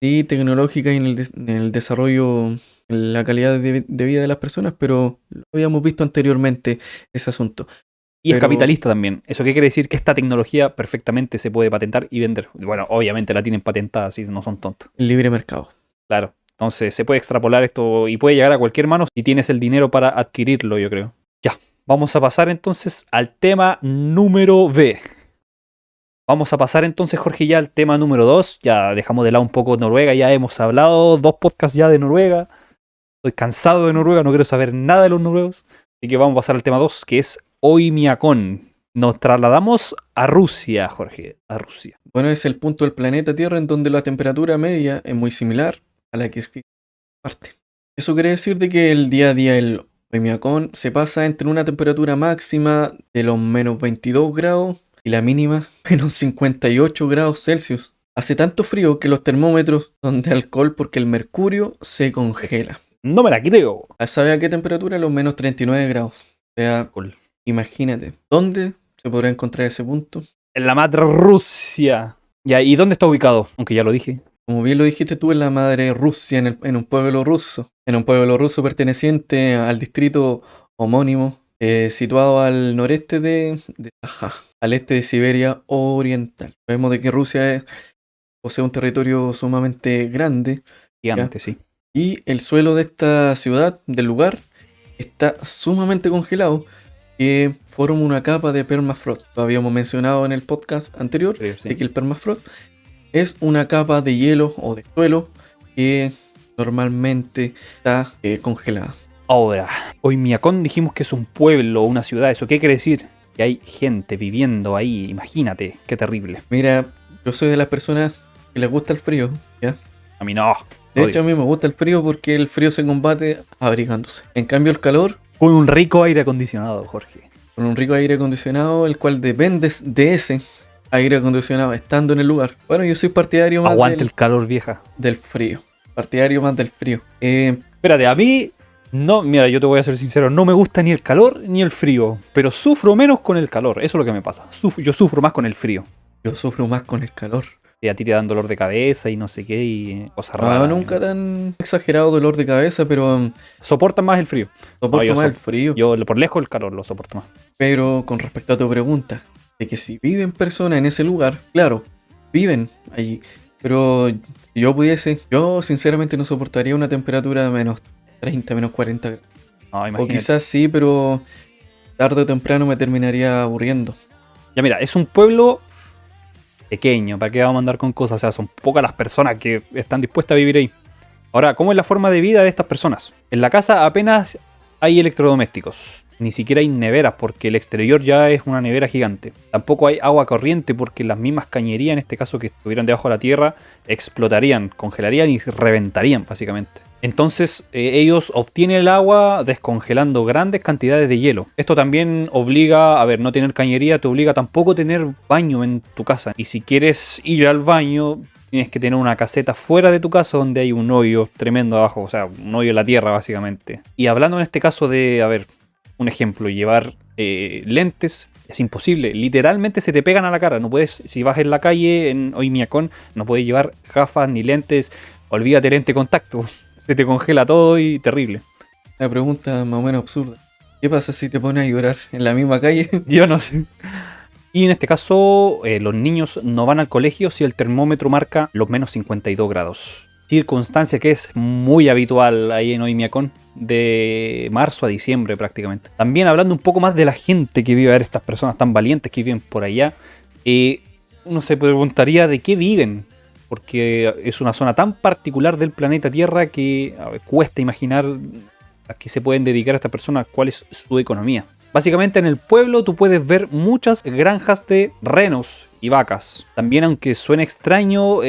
sí tecnológica y en el desarrollo, en la calidad de vida de las personas, pero lo habíamos visto anteriormente ese asunto. Y es Pero- capitalista también. ¿Eso qué quiere decir? Que esta tecnología perfectamente se puede patentar y vender. Bueno, obviamente la tienen patentada, así no son tontos. El libre mercado. Claro. Entonces se puede extrapolar esto y puede llegar a cualquier mano si tienes el dinero para adquirirlo, yo creo. Ya, vamos a pasar entonces al tema número B. Vamos a pasar entonces, Jorge, ya al tema número 2. Ya dejamos de lado un poco Noruega, ya hemos hablado 2 podcasts ya de Noruega. Estoy cansado de Noruega, no quiero saber nada de los noruegos. Así que vamos a pasar al tema 2, que es Oymyakon. Nos trasladamos a Rusia, Jorge, a Rusia. Bueno, es el punto del planeta Tierra en donde la temperatura media es muy similar a la que es parte. Eso quiere decir de que el día a día el Oymyakon se pasa entre una temperatura máxima de los menos 22 grados y la mínima menos 58 grados Celsius. Hace tanto frío que los termómetros son de alcohol porque el mercurio se congela. No me la creo. ¿Sabe a qué temperatura? Los menos 39 grados. O sea, Cool. imagínate, ¿dónde se podrá encontrar ese punto? En la madre Rusia. Ya, ¿y dónde está ubicado? Aunque ya lo dije. Como bien lo dijiste tú, en la madre Rusia, en un pueblo ruso. En un pueblo ruso perteneciente al distrito homónimo, situado al noreste de Sajá, al este de Siberia Oriental. Vemos de que Rusia posee un territorio sumamente grande Gigante, sí. y el suelo de esta ciudad, del lugar, está sumamente congelado, que forma una capa de permafrost. Lo habíamos mencionado en el podcast anterior, Sí. de que el permafrost es una capa de hielo o de suelo que normalmente está congelada. Ahora, Oymyakon dijimos que es un pueblo, una ciudad. ¿Eso qué quiere decir? Que hay gente viviendo ahí. Imagínate, qué terrible. Mira, yo soy de las personas que les gusta el frío, ¿ya? A mí no. De Odio. hecho, a mí me gusta el frío porque el frío se combate abrigándose. En cambio, el calor, Con un rico aire acondicionado, Jorge. con un rico aire acondicionado, el cual depende de ese aire acondicionado estando en el lugar. Bueno, yo soy partidario más Aguante el calor, vieja. del frío. Partidario más del frío. Espérate, a mí no, mira, yo te voy a ser sincero, no me gusta ni el calor ni el frío, pero sufro menos con el calor, eso es lo que me pasa. Yo sufro más con el frío. Yo sufro más con el calor. Y a ti te dan dolor de cabeza y no sé qué y cosas No, raras. nunca tan exagerado dolor de cabeza, pero Soportan más el frío. soporto yo más el so- frío. Yo por lejos el calor lo soporto más. Pero con respecto a tu pregunta, de que si viven personas en ese lugar, claro, viven allí. Pero si yo pudiese, yo sinceramente no soportaría una temperatura de menos 30, menos 40 grados. No, O imagínate. quizás sí, pero tarde o temprano me terminaría aburriendo. Ya mira, es un pueblo pequeño, ¿para qué vamos a andar con cosas? O sea, son pocas las personas que están dispuestas a vivir ahí. Ahora, ¿cómo es la forma de vida de estas personas? En la casa apenas hay electrodomésticos. Ni siquiera hay neveras porque el exterior ya es una nevera gigante. Tampoco hay agua corriente porque las mismas cañerías, en este caso que estuvieran debajo de la tierra, explotarían, congelarían y reventarían básicamente. Entonces ellos obtienen el agua descongelando grandes cantidades de hielo. Esto también obliga, a ver, no tener cañería te obliga tampoco a tener baño en tu casa. Y si quieres ir al baño, tienes que tener una caseta fuera de tu casa donde hay un hoyo tremendo abajo, o sea, un hoyo en la tierra básicamente. Y hablando en este caso de, a ver, Un ejemplo, llevar lentes es imposible. Literalmente se te pegan a la cara. No puedes, si vas en la calle en Oymyakon, no puedes llevar gafas ni lentes. Olvídate lente contacto. Se te congela todo y terrible. La pregunta más o menos absurda. ¿Qué pasa si te pones a llorar en la misma calle? Yo no sé. Y en este caso, los niños no van al colegio si el termómetro marca los menos 52 grados. Circunstancia que es muy habitual ahí en Oymyakon, de marzo a diciembre prácticamente. También hablando un poco más de la gente que vive, a ver, estas personas tan valientes que viven por allá, uno se preguntaría de qué viven, porque es una zona tan particular del planeta Tierra que cuesta imaginar a qué se pueden dedicar estas personas, cuál es su economía. Básicamente en el pueblo tú puedes ver muchas granjas de renos y vacas. También, aunque suene extraño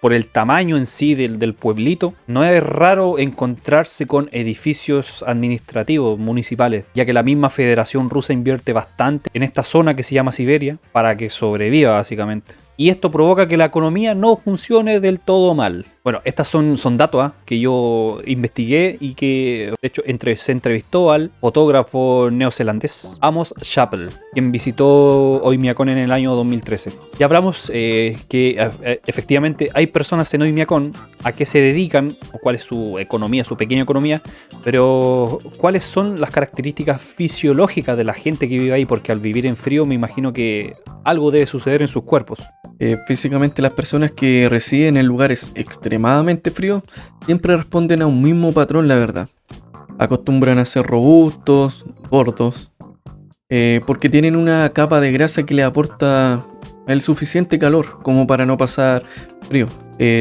por el tamaño en sí del pueblito, no es raro encontrarse con edificios administrativos municipales, ya que la misma Federación Rusa invierte bastante en esta zona que se llama Siberia para que sobreviva básicamente. Y esto provoca que la economía no funcione del todo mal. Bueno, estas son datos que yo investigué y que de hecho se entrevistó al fotógrafo neozelandés Amos Chappell, quien visitó Oymyakon en el año 2013. Ya hablamos que efectivamente hay personas en Oymyakon a qué se dedican, o cuál es su economía, su pequeña economía, pero cuáles son las características fisiológicas de la gente que vive ahí, porque al vivir en frío me imagino que algo debe suceder en sus cuerpos. Físicamente las personas que residen en lugares extremadamente fríos siempre responden a un mismo patrón, la verdad. Acostumbran a ser robustos, gordos, porque tienen una capa de grasa que les aporta el suficiente calor como para no pasar frío.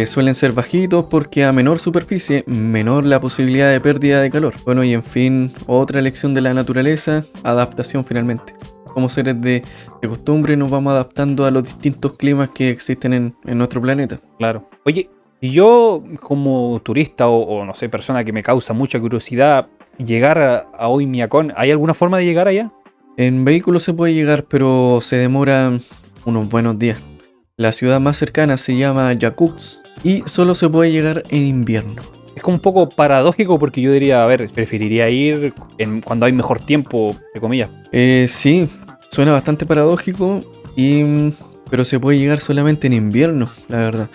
Suelen ser bajitos porque a menor superficie, menor la posibilidad de pérdida de calor. Bueno, y en fin, otra lección de la naturaleza, adaptación finalmente. Como seres de costumbre nos vamos adaptando a los distintos climas que existen en nuestro planeta. Claro. Oye, si yo como turista o no sé, persona que me causa mucha curiosidad, llegar a Oymyakon, ¿hay alguna forma de llegar allá? En vehículo se puede llegar, pero se demora unos buenos días. La ciudad más cercana se llama Yakutsk y solo se puede llegar en invierno. Es como un poco paradójico porque yo diría, a ver, preferiría ir cuando hay mejor tiempo, entre comillas. Sí, suena bastante paradójico, pero se puede llegar solamente en invierno, la verdad.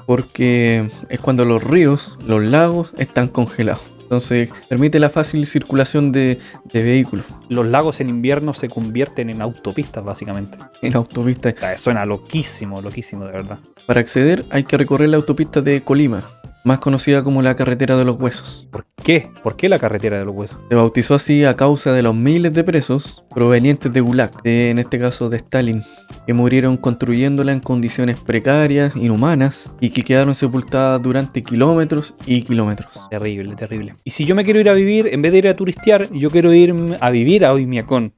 Porque es cuando los ríos, los lagos están congelados. Entonces permite la fácil circulación de vehículos. Los lagos en invierno se convierten en autopistas, básicamente. En autopista. Suena loquísimo, loquísimo, de verdad. Para acceder hay que recorrer la autopista de Colima, más conocida como la Carretera de los Huesos. ¿Por qué? ¿Por qué la Carretera de los Huesos? Se bautizó así a causa de los miles de presos provenientes de Gulag, en este caso de Stalin, que murieron construyéndola en condiciones precarias, inhumanas, y que quedaron sepultadas durante kilómetros y kilómetros. Terrible, terrible. Y si yo me quiero ir a vivir, en vez de ir a turistear, yo quiero ir a vivir a Oymyakon.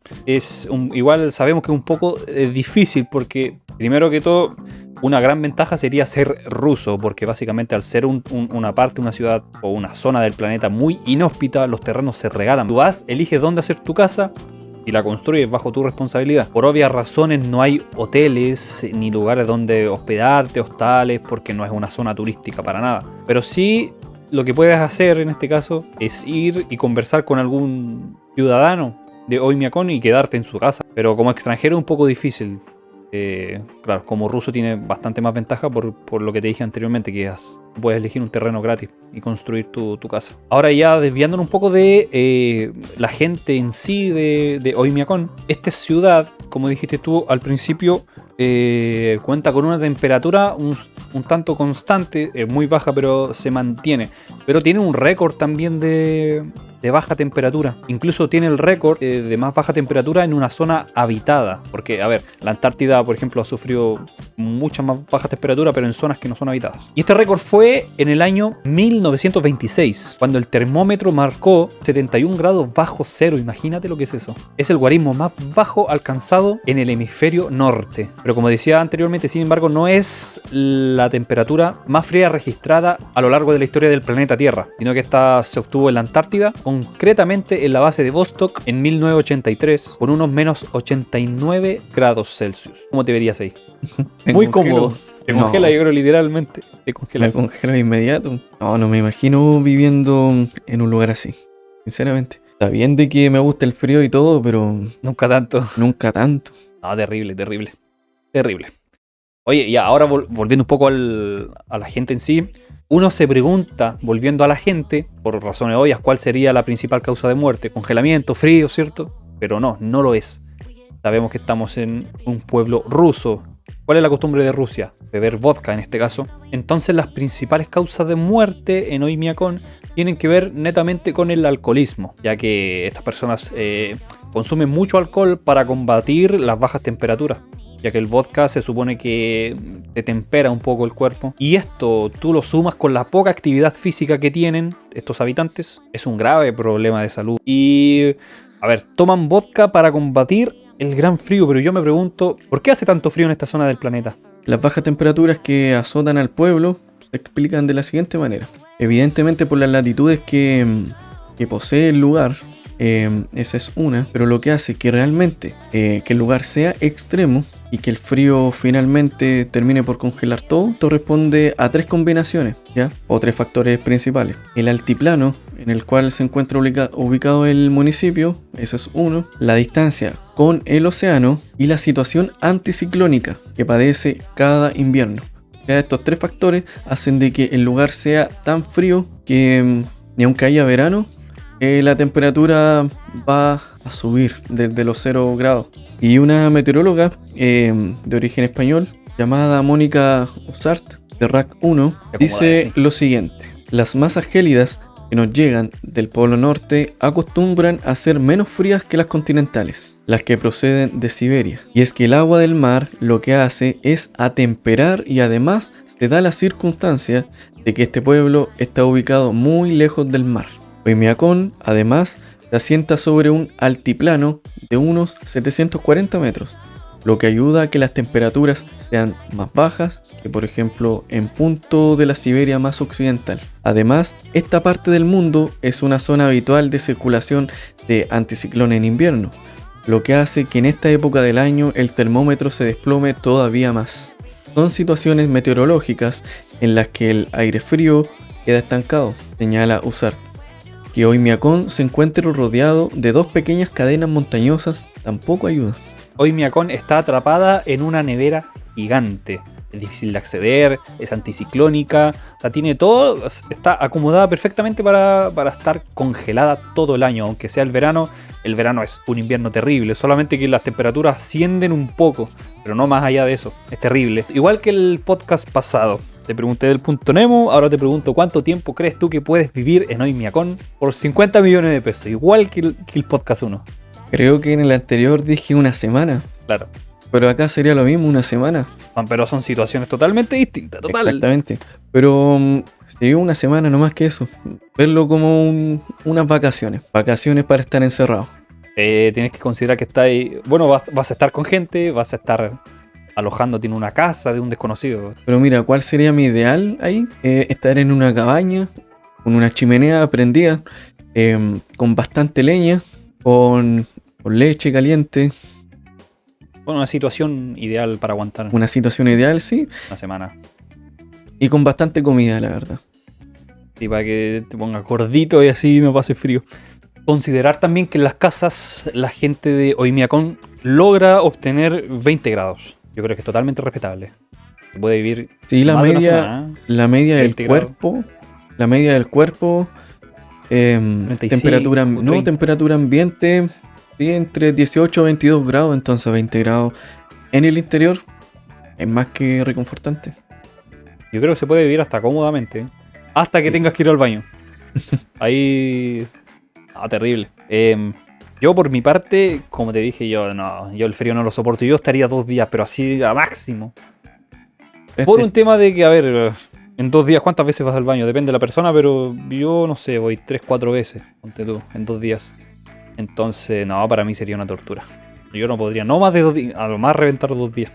Igual sabemos que es un poco difícil porque, primero que todo, una gran ventaja sería ser ruso, porque básicamente al ser una parte, una ciudad o una zona del planeta muy inhóspita, los terrenos se regalan. Tú vas, eliges dónde hacer tu casa y la construyes bajo tu responsabilidad. Por obvias razones no hay hoteles ni lugares donde hospedarte, hostales, porque no es una zona turística para nada. Pero sí, lo que puedes hacer en este caso es ir y conversar con algún ciudadano de Oymyakon y quedarte en su casa. Pero como extranjero es un poco difícil. Claro, como ruso tiene bastante más ventaja por lo que te dije anteriormente, que puedes elegir un terreno gratis y construir tu casa. Ahora ya desviándonos un poco de la gente en sí de Oymyakon, esta ciudad, como dijiste tú al principio, cuenta con una temperatura un tanto constante, muy baja, pero se mantiene. Pero tiene un récord también de baja temperatura. Incluso tiene el récord de más baja temperatura en una zona habitada. Porque, a ver, la Antártida, por ejemplo, ha sufrido mucha más baja temperatura, pero en zonas que no son habitadas. Y este récord fue en el año 1926, cuando el termómetro marcó 71 grados bajo cero. Imagínate lo que es eso. Es el guarismo más bajo alcanzado en el hemisferio norte. Pero como decía anteriormente, sin embargo, no es la temperatura más fría registrada a lo largo de la historia del planeta Tierra, sino que esta se obtuvo en la Antártida, concretamente en la base de Vostok en 1983, con unos menos 89 grados Celsius. ¿Cómo te verías ahí? Muy cómodo. Te congela, yo creo, literalmente. Te congela. Me congelo de inmediato. No me imagino viviendo en un lugar así, sinceramente. Está bien de que me gusta el frío y todo, pero Nunca tanto. nunca tanto. No, terrible, terrible. Terrible. Oye, y ahora volviendo un poco a la gente en sí, uno se pregunta, volviendo a la gente, por razones obvias, cuál sería la principal causa de muerte. Congelamiento, frío, ¿cierto? Pero no lo es. Sabemos que estamos en un pueblo ruso. ¿Cuál es la costumbre de Rusia? Beber vodka en este caso. Entonces las principales causas de muerte en Oymyakon tienen que ver netamente con el alcoholismo, ya que estas personas consumen mucho alcohol para combatir las bajas temperaturas, ya que el vodka se supone que te tempera un poco el cuerpo. Y esto tú lo sumas con la poca actividad física que tienen estos habitantes, es un grave problema de salud. Y, a ver, toman vodka para combatir el gran frío, pero yo me pregunto, ¿por qué hace tanto frío en esta zona del planeta? Las bajas temperaturas que azotan al pueblo se explican de la siguiente manera. Evidentemente por las latitudes que posee el lugar, esa es una, pero lo que hace que realmente que el lugar sea extremo y que el frío finalmente termine por congelar todo, esto responde a tres combinaciones, ¿ya? O tres factores principales. El altiplano en el cual se encuentra ubicado el municipio, ese es uno. La distancia con el océano y la situación anticiclónica que padece cada invierno. Ya estos tres factores hacen de que el lugar sea tan frío que ni aunque haya verano, la temperatura va a subir desde los 0 grados. Y una meteoróloga de origen español llamada Mónica Usart de RAC 1 dice lo siguiente: las masas gélidas que nos llegan del Polo Norte acostumbran a ser menos frías que las continentales, las que proceden de Siberia. Y es que el agua del mar lo que hace es atemperar, y además se da la circunstancia de que este pueblo está ubicado muy lejos del mar. Oymyakon, además, se asienta sobre un altiplano de unos 740 metros, lo que ayuda a que las temperaturas sean más bajas que, por ejemplo, en punto de la Siberia más occidental. Además, esta parte del mundo es una zona habitual de circulación de anticiclón en invierno, lo que hace que en esta época del año el termómetro se desplome todavía más. Son situaciones meteorológicas en las que el aire frío queda estancado, señala Usart. Que Oymyakon se encuentre rodeado de dos pequeñas cadenas montañosas tampoco ayuda. Oymyakon está atrapada en una nevera gigante. Es difícil de acceder, es anticiclónica, o sea, tiene todo, está acomodada perfectamente para estar congelada todo el año, aunque sea el verano es un invierno terrible, solamente que las temperaturas ascienden un poco, pero no más allá de eso, es terrible. Igual que el podcast pasado, te pregunté del punto Nemo, ahora te pregunto cuánto tiempo crees tú que puedes vivir en Oymyakon por 50 millones de pesos, igual que el podcast 1. Creo que en el anterior dije una semana. Claro. Pero acá sería lo mismo, una semana. Pero son situaciones totalmente distintas, total. Exactamente. Pero si una semana, no más que eso. Verlo como unas vacaciones. Vacaciones para estar encerrado. Tienes que considerar que está ahí. Bueno, vas a estar con gente, vas a estar alojándote en una casa de un desconocido. Pero mira, ¿cuál sería mi ideal ahí? Estar en una cabaña, con una chimenea prendida, con bastante leña, con leche caliente. Bueno, una situación ideal para aguantar. Una situación ideal, sí. Una semana. Y con bastante comida, la verdad. Y para que te pongas gordito y así no pase frío. Considerar también que en las casas la gente de Oymyakon logra obtener 20 grados. Yo creo que es totalmente respetable. Se puede vivir. Sí, la más de una media, semana, la media del 20 grados. cuerpo. La media del cuerpo. 35, temperatura, 30. Temperatura ambiente. Sí, entre 18 y 22 grados, entonces 20 grados en el interior es más que reconfortante. Yo creo que se puede vivir hasta cómodamente. Hasta que tengas que ir al baño. Ahí. Terrible. Yo por mi parte, como te dije, yo el frío no lo soporto. Yo estaría 2 días, pero así a máximo. Por un tema de que, a ver, en 2 días, ¿cuántas veces vas al baño? Depende de la persona, pero yo no sé, voy 3-4 veces, ponte tú, en 2 días. Entonces, no, para mí sería una tortura. Yo no podría, no más de 2 días, a lo más reventar 2 días.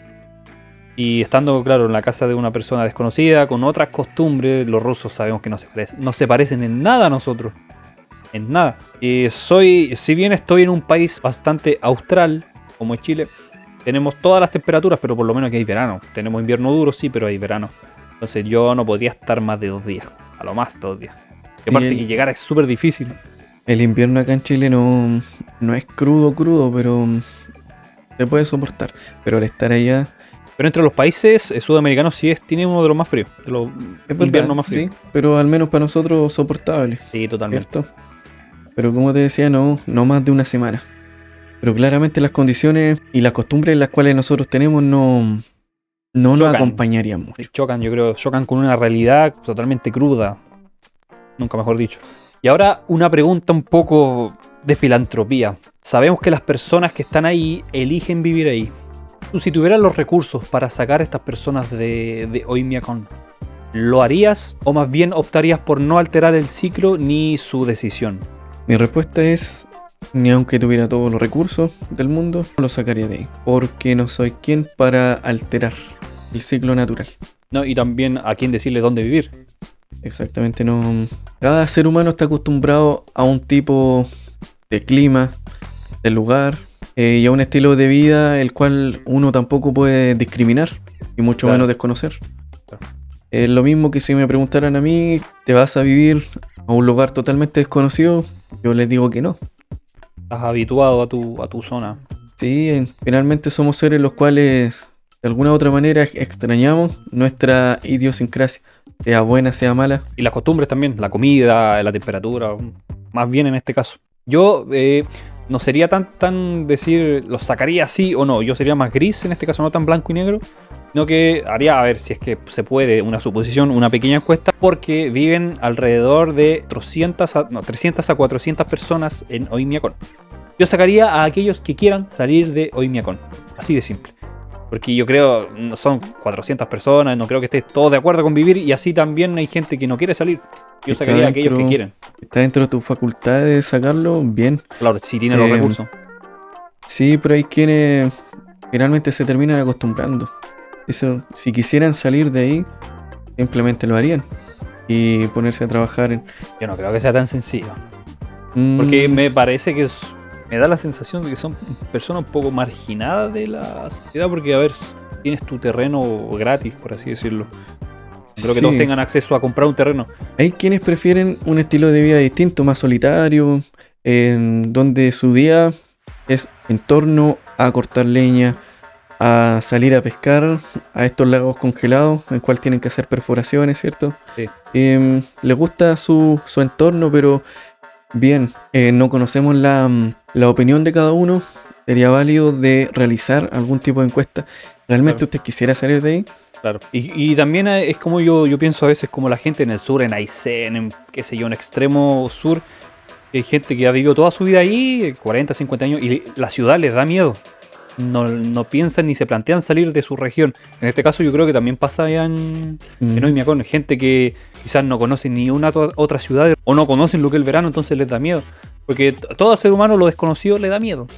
Y estando, claro, en la casa de una persona desconocida, con otras costumbres, los rusos sabemos que no se parecen en nada a nosotros. En nada. Si bien estoy en un país bastante austral, como es Chile, tenemos todas las temperaturas, pero por lo menos aquí hay verano. Tenemos invierno duro, sí, pero hay verano. Entonces yo no podría estar más de 2 días. A lo más 2 días. Y aparte que llegar es súper difícil. El invierno acá en Chile no es crudo, pero se puede soportar. Pero al estar allá, Pero entre los países sudamericanos tiene uno de los más fríos, de los es inviernos verdad, más fríos. sí, pero al menos para nosotros soportable, Sí, totalmente. ¿cierto? Pero como te decía, no más de una semana. Pero claramente las condiciones y las costumbres en las cuales nosotros tenemos no nos Chocan. acompañarían mucho. Chocan, yo creo, chocan con una realidad totalmente cruda, nunca mejor dicho. Y ahora una pregunta un poco de filantropía. Sabemos que las personas que están ahí eligen vivir ahí. Tú, si tuvieras los recursos para sacar a estas personas de Oymyakon, ¿lo harías o más bien optarías por no alterar el ciclo ni su decisión? Mi respuesta es, ni aunque tuviera todos los recursos del mundo, lo sacaría de ahí. Porque no soy quien para alterar el ciclo natural. No, y también a quién decirle dónde vivir. Exactamente, no. Cada ser humano está acostumbrado a un tipo de clima, de lugar y a un estilo de vida el cual uno tampoco puede discriminar y mucho Claro. menos desconocer. Claro. Es lo mismo que si me preguntaran a mí, ¿te vas a vivir a un lugar totalmente desconocido? Yo les digo que no. Estás habituado a tu zona. Sí, finalmente somos seres los cuales de alguna u otra manera extrañamos nuestra idiosincrasia, sea buena, sea mala. Y las costumbres también, la comida, la temperatura, más bien en este caso. Yo no sería tan decir, los sacaría así o no, yo sería más gris en este caso, no tan blanco y negro, sino que haría, a ver si es que se puede, una suposición, una pequeña encuesta, porque viven alrededor de 300 a 400 personas en Oymyakon. Yo sacaría a aquellos que quieran salir de Oymyakon, así de simple. Porque yo creo, son 400 personas, no creo que estés todos de acuerdo con vivir y así también hay gente que no quiere salir. Yo Está sacaría a aquellos que dentro- quieren. Está dentro de tus facultades de sacarlo, bien. Claro, si tienen los recursos. Sí, pero hay quienes finalmente se terminan acostumbrando. Eso, si quisieran salir de ahí, simplemente lo harían. Y ponerse a trabajar en... Yo no creo que sea tan sencillo. Mm, Porque me parece que me da la sensación de que son personas un poco marginadas de la sociedad. Porque, a ver, tienes tu terreno gratis, por así decirlo. Creo que sí. todos tengan acceso a comprar un terreno. Hay quienes prefieren un estilo de vida distinto, más solitario, en donde su día es en torno a cortar leña, a salir a pescar a estos lagos congelados, en el cual tienen que hacer perforaciones, ¿cierto? Sí. Les gusta su entorno, pero bien, no conocemos la opinión de cada uno. Sería válido de realizar algún tipo de encuesta. ¿Realmente Claro. usted quisiera salir de ahí? Claro. Y también es como yo pienso a veces, como la gente en el sur, en Aysén, en qué sé yo, en extremo sur, que hay gente que ha vivido toda su vida ahí, 40, 50 años, y la ciudad les da miedo. No piensan ni se plantean salir de su región. En este caso yo creo que también pasa allá en Oymyakon, gente que quizás no conoce ni una otra ciudad o no conocen lo que es el verano, entonces les da miedo. Porque todo ser humano lo desconocido le da miedo.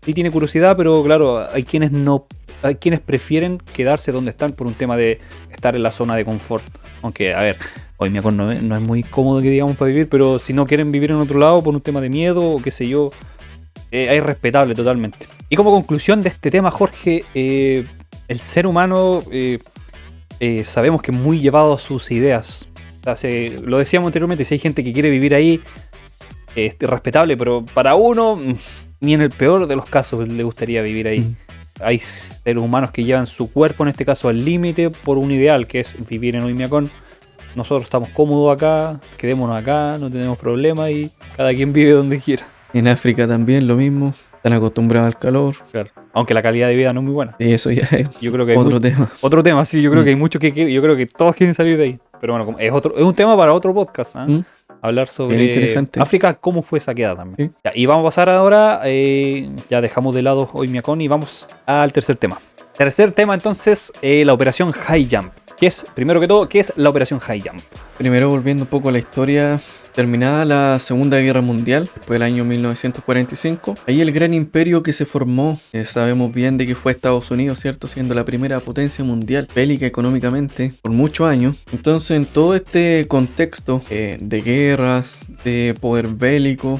Sí tiene curiosidad, pero claro, hay quienes prefieren quedarse donde están por un tema de estar en la zona de confort. Aunque, a ver, Oymyakon no es muy cómodo que digamos para vivir, pero si no quieren vivir en otro lado por un tema de miedo o qué sé yo, es respetable totalmente. Y como conclusión de este tema, Jorge, el ser humano sabemos que es muy llevado a sus ideas. O sea, lo decíamos anteriormente, si hay gente que quiere vivir ahí, es respetable, pero para uno, ni en el peor de los casos le gustaría vivir ahí. Hay seres humanos que llevan su cuerpo, en este caso, al límite por un ideal, que es vivir en Oymyakon. Nosotros estamos cómodos acá, quedémonos acá, no tenemos problema y cada quien vive donde quiera. En África también lo mismo, están acostumbrados al calor. Claro. Aunque la calidad de vida no es muy buena. Y eso ya es Yo creo que hay otro tema. otro tema, sí, yo creo que hay muchos yo creo que todos quieren salir de ahí. Pero bueno, es un tema para otro podcast, ¿eh? Hablar sobre Bien interesante. África, cómo fue saqueada también. Sí. Ya, y vamos a pasar ahora, ya dejamos de lado Oymyakon y vamos al tercer tema. Tercer tema entonces, la operación High Jump. Primero que todo, ¿qué es la operación High Jump? Primero volviendo un poco a la historia, terminada la Segunda Guerra Mundial, después del año 1945, ahí el gran imperio que se formó, sabemos bien de que fue Estados Unidos, ¿cierto? Siendo la primera potencia mundial, bélica económicamente, por muchos años. Entonces, en todo este contexto de guerras, de poder bélico,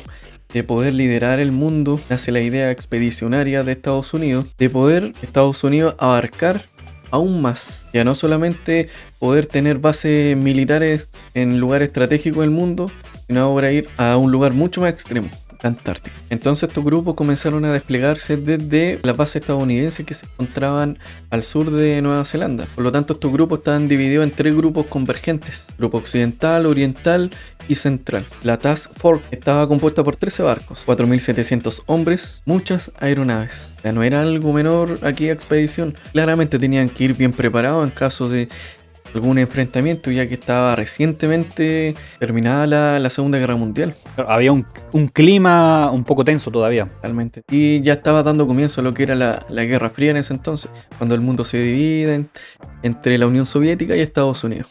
de poder liderar el mundo, nace la idea expedicionaria de Estados Unidos, de poder Estados Unidos abarcar aún más, ya no solamente poder tener bases militares en lugares estratégicos del mundo, sino ahora ir a un lugar mucho más extremo, la Antártica. Entonces estos grupos comenzaron a desplegarse desde las bases estadounidenses que se encontraban al sur de Nueva Zelanda. Por lo tanto, estos grupos estaban divididos en 3 grupos convergentes: grupo occidental, oriental y central. La Task Force estaba compuesta por 13 barcos, 4.700 hombres, muchas aeronaves. Ya no era algo menor aquella expedición. Claramente tenían que ir bien preparados en caso de algún enfrentamiento, ya que estaba recientemente terminada la Segunda Guerra Mundial. Había un clima un poco tenso todavía. Totalmente. Y ya estaba dando comienzo a lo que era la Guerra Fría en ese entonces, cuando el mundo se divide entre la Unión Soviética y Estados Unidos.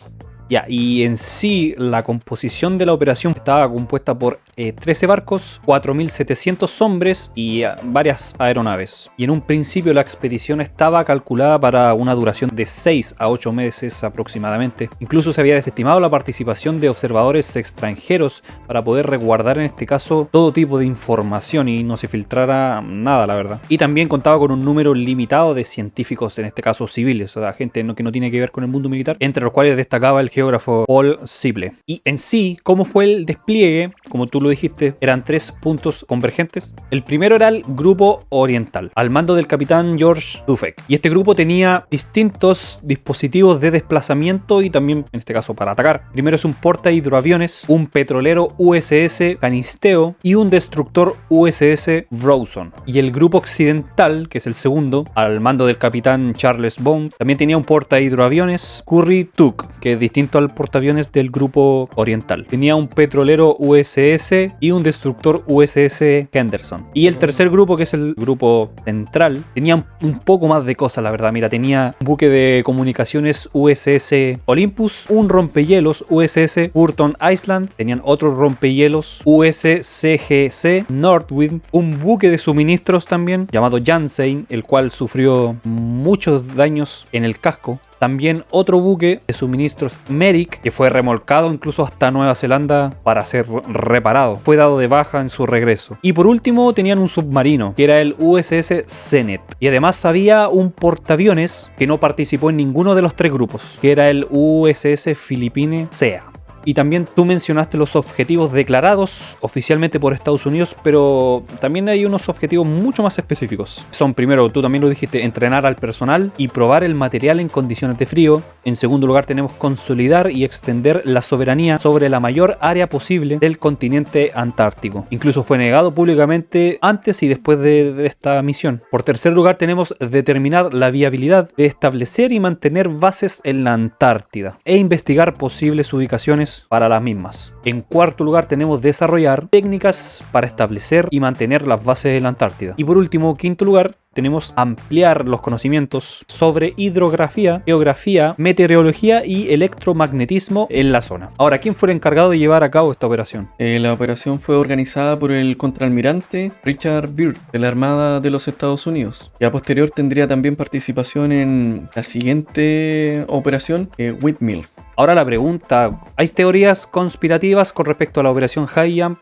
Ya, y en sí la composición de la operación estaba compuesta por 13 barcos, 4.700 hombres y varias aeronaves. Y en un principio la expedición estaba calculada para una duración de 6 a 8 meses aproximadamente. Incluso se había desestimado la participación de observadores extranjeros para poder resguardar en este caso todo tipo de información y no se filtrara nada, la verdad. Y también contaba con un número limitado de científicos, en este caso civiles, o sea, gente que no tiene que ver con el mundo militar, entre los cuales destacaba el geógrafo Paul Sibley. Y en sí, ¿cómo fue el despliegue? Como tú lo dijiste, eran 3 puntos convergentes. El primero era el grupo oriental, al mando del capitán George Dufek. Y este grupo tenía distintos dispositivos de desplazamiento y también, en este caso, para atacar. Primero es un porta hidroaviones, un petrolero USS Canisteo y un destructor USS Rawson. Y el grupo occidental, que es el segundo, al mando del capitán Charles Bond, también tenía un porta hidroaviones Curry Tuck, que es distinto al portaaviones del grupo oriental. Tenía un petrolero USS y un destructor USS Henderson. Y el tercer grupo, que es el grupo central, tenía un poco más de cosas, la verdad. Mira, tenía un buque de comunicaciones USS Olympus, un rompehielos USS Burton Island, tenían otros rompehielos USCGC Northwind, un buque de suministros también llamado Janssen, el cual sufrió muchos daños en el casco. También otro buque de suministros Merrick, que fue remolcado incluso hasta Nueva Zelanda para ser reparado. Fue dado de baja en su regreso. Y por último tenían un submarino, que era el USS Zenith. Y además había un portaaviones que no participó en ninguno de los 3 grupos, que era el USS Philippine Sea. Y también tú mencionaste los objetivos declarados oficialmente por Estados Unidos, pero también hay unos objetivos mucho más específicos. Son, primero, tú también lo dijiste, entrenar al personal y probar el material en condiciones de frío. En segundo lugar, tenemos consolidar y extender la soberanía sobre la mayor área posible del continente antártico. Incluso fue negado públicamente antes y después de esta misión. Por tercer lugar, tenemos determinar la viabilidad de establecer y mantener bases en la Antártida e investigar posibles ubicaciones para las mismas. En cuarto lugar, tenemos desarrollar técnicas para establecer y mantener las bases de la Antártida. Y por último, quinto lugar, tenemos ampliar los conocimientos sobre hidrografía, geografía, meteorología y electromagnetismo en la zona. Ahora, ¿quién fue el encargado de llevar a cabo esta operación? La operación fue organizada por el contraalmirante Richard Byrd de la Armada de los Estados Unidos. Y a posterior tendría también participación en la siguiente operación, Whitmill. Ahora la pregunta, ¿hay teorías conspirativas con respecto a la operación High Jump?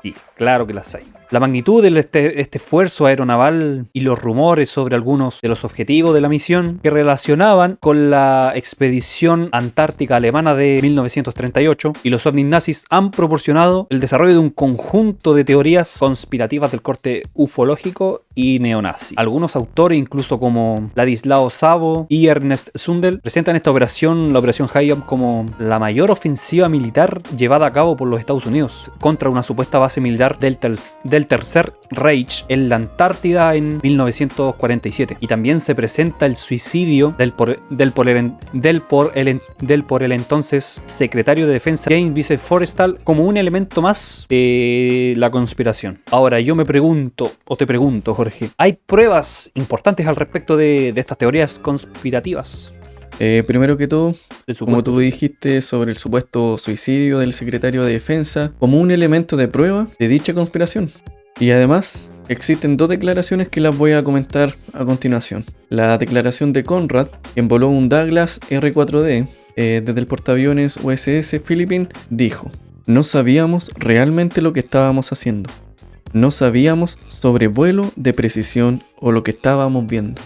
Sí, claro que las hay. La magnitud de este esfuerzo aeronaval y los rumores sobre algunos de los objetivos de la misión que relacionaban con la expedición antártica alemana de 1938 y los ovnis nazis han proporcionado el desarrollo de un conjunto de teorías conspirativas del corte ufológico y neonazi. Algunos autores, incluso como Ladislao Sabo y Ernest Zundel, presentan esta operación, la operación High Jump, como la mayor ofensiva militar llevada a cabo por los Estados Unidos contra una supuesta base militar del Tercer Reich en la Antártida en 1947. Y también se presenta el suicidio del por el entonces secretario de Defensa James Vincent Forrestal como un elemento más de la conspiración. Ahora yo me pregunto, o te pregunto, Jorge, ¿hay pruebas importantes al respecto de estas teorías conspirativas? Primero que todo, como tú dijiste sobre el supuesto suicidio del secretario de Defensa, como un elemento de prueba de dicha conspiración. Y además, existen 2 declaraciones que las voy a comentar a continuación. La declaración de Conrad, quien voló un Douglas R-4D desde el portaaviones USS Philippine, dijo: "No sabíamos realmente lo que estábamos haciendo. No sabíamos sobre vuelo de precisión o lo que estábamos viendo".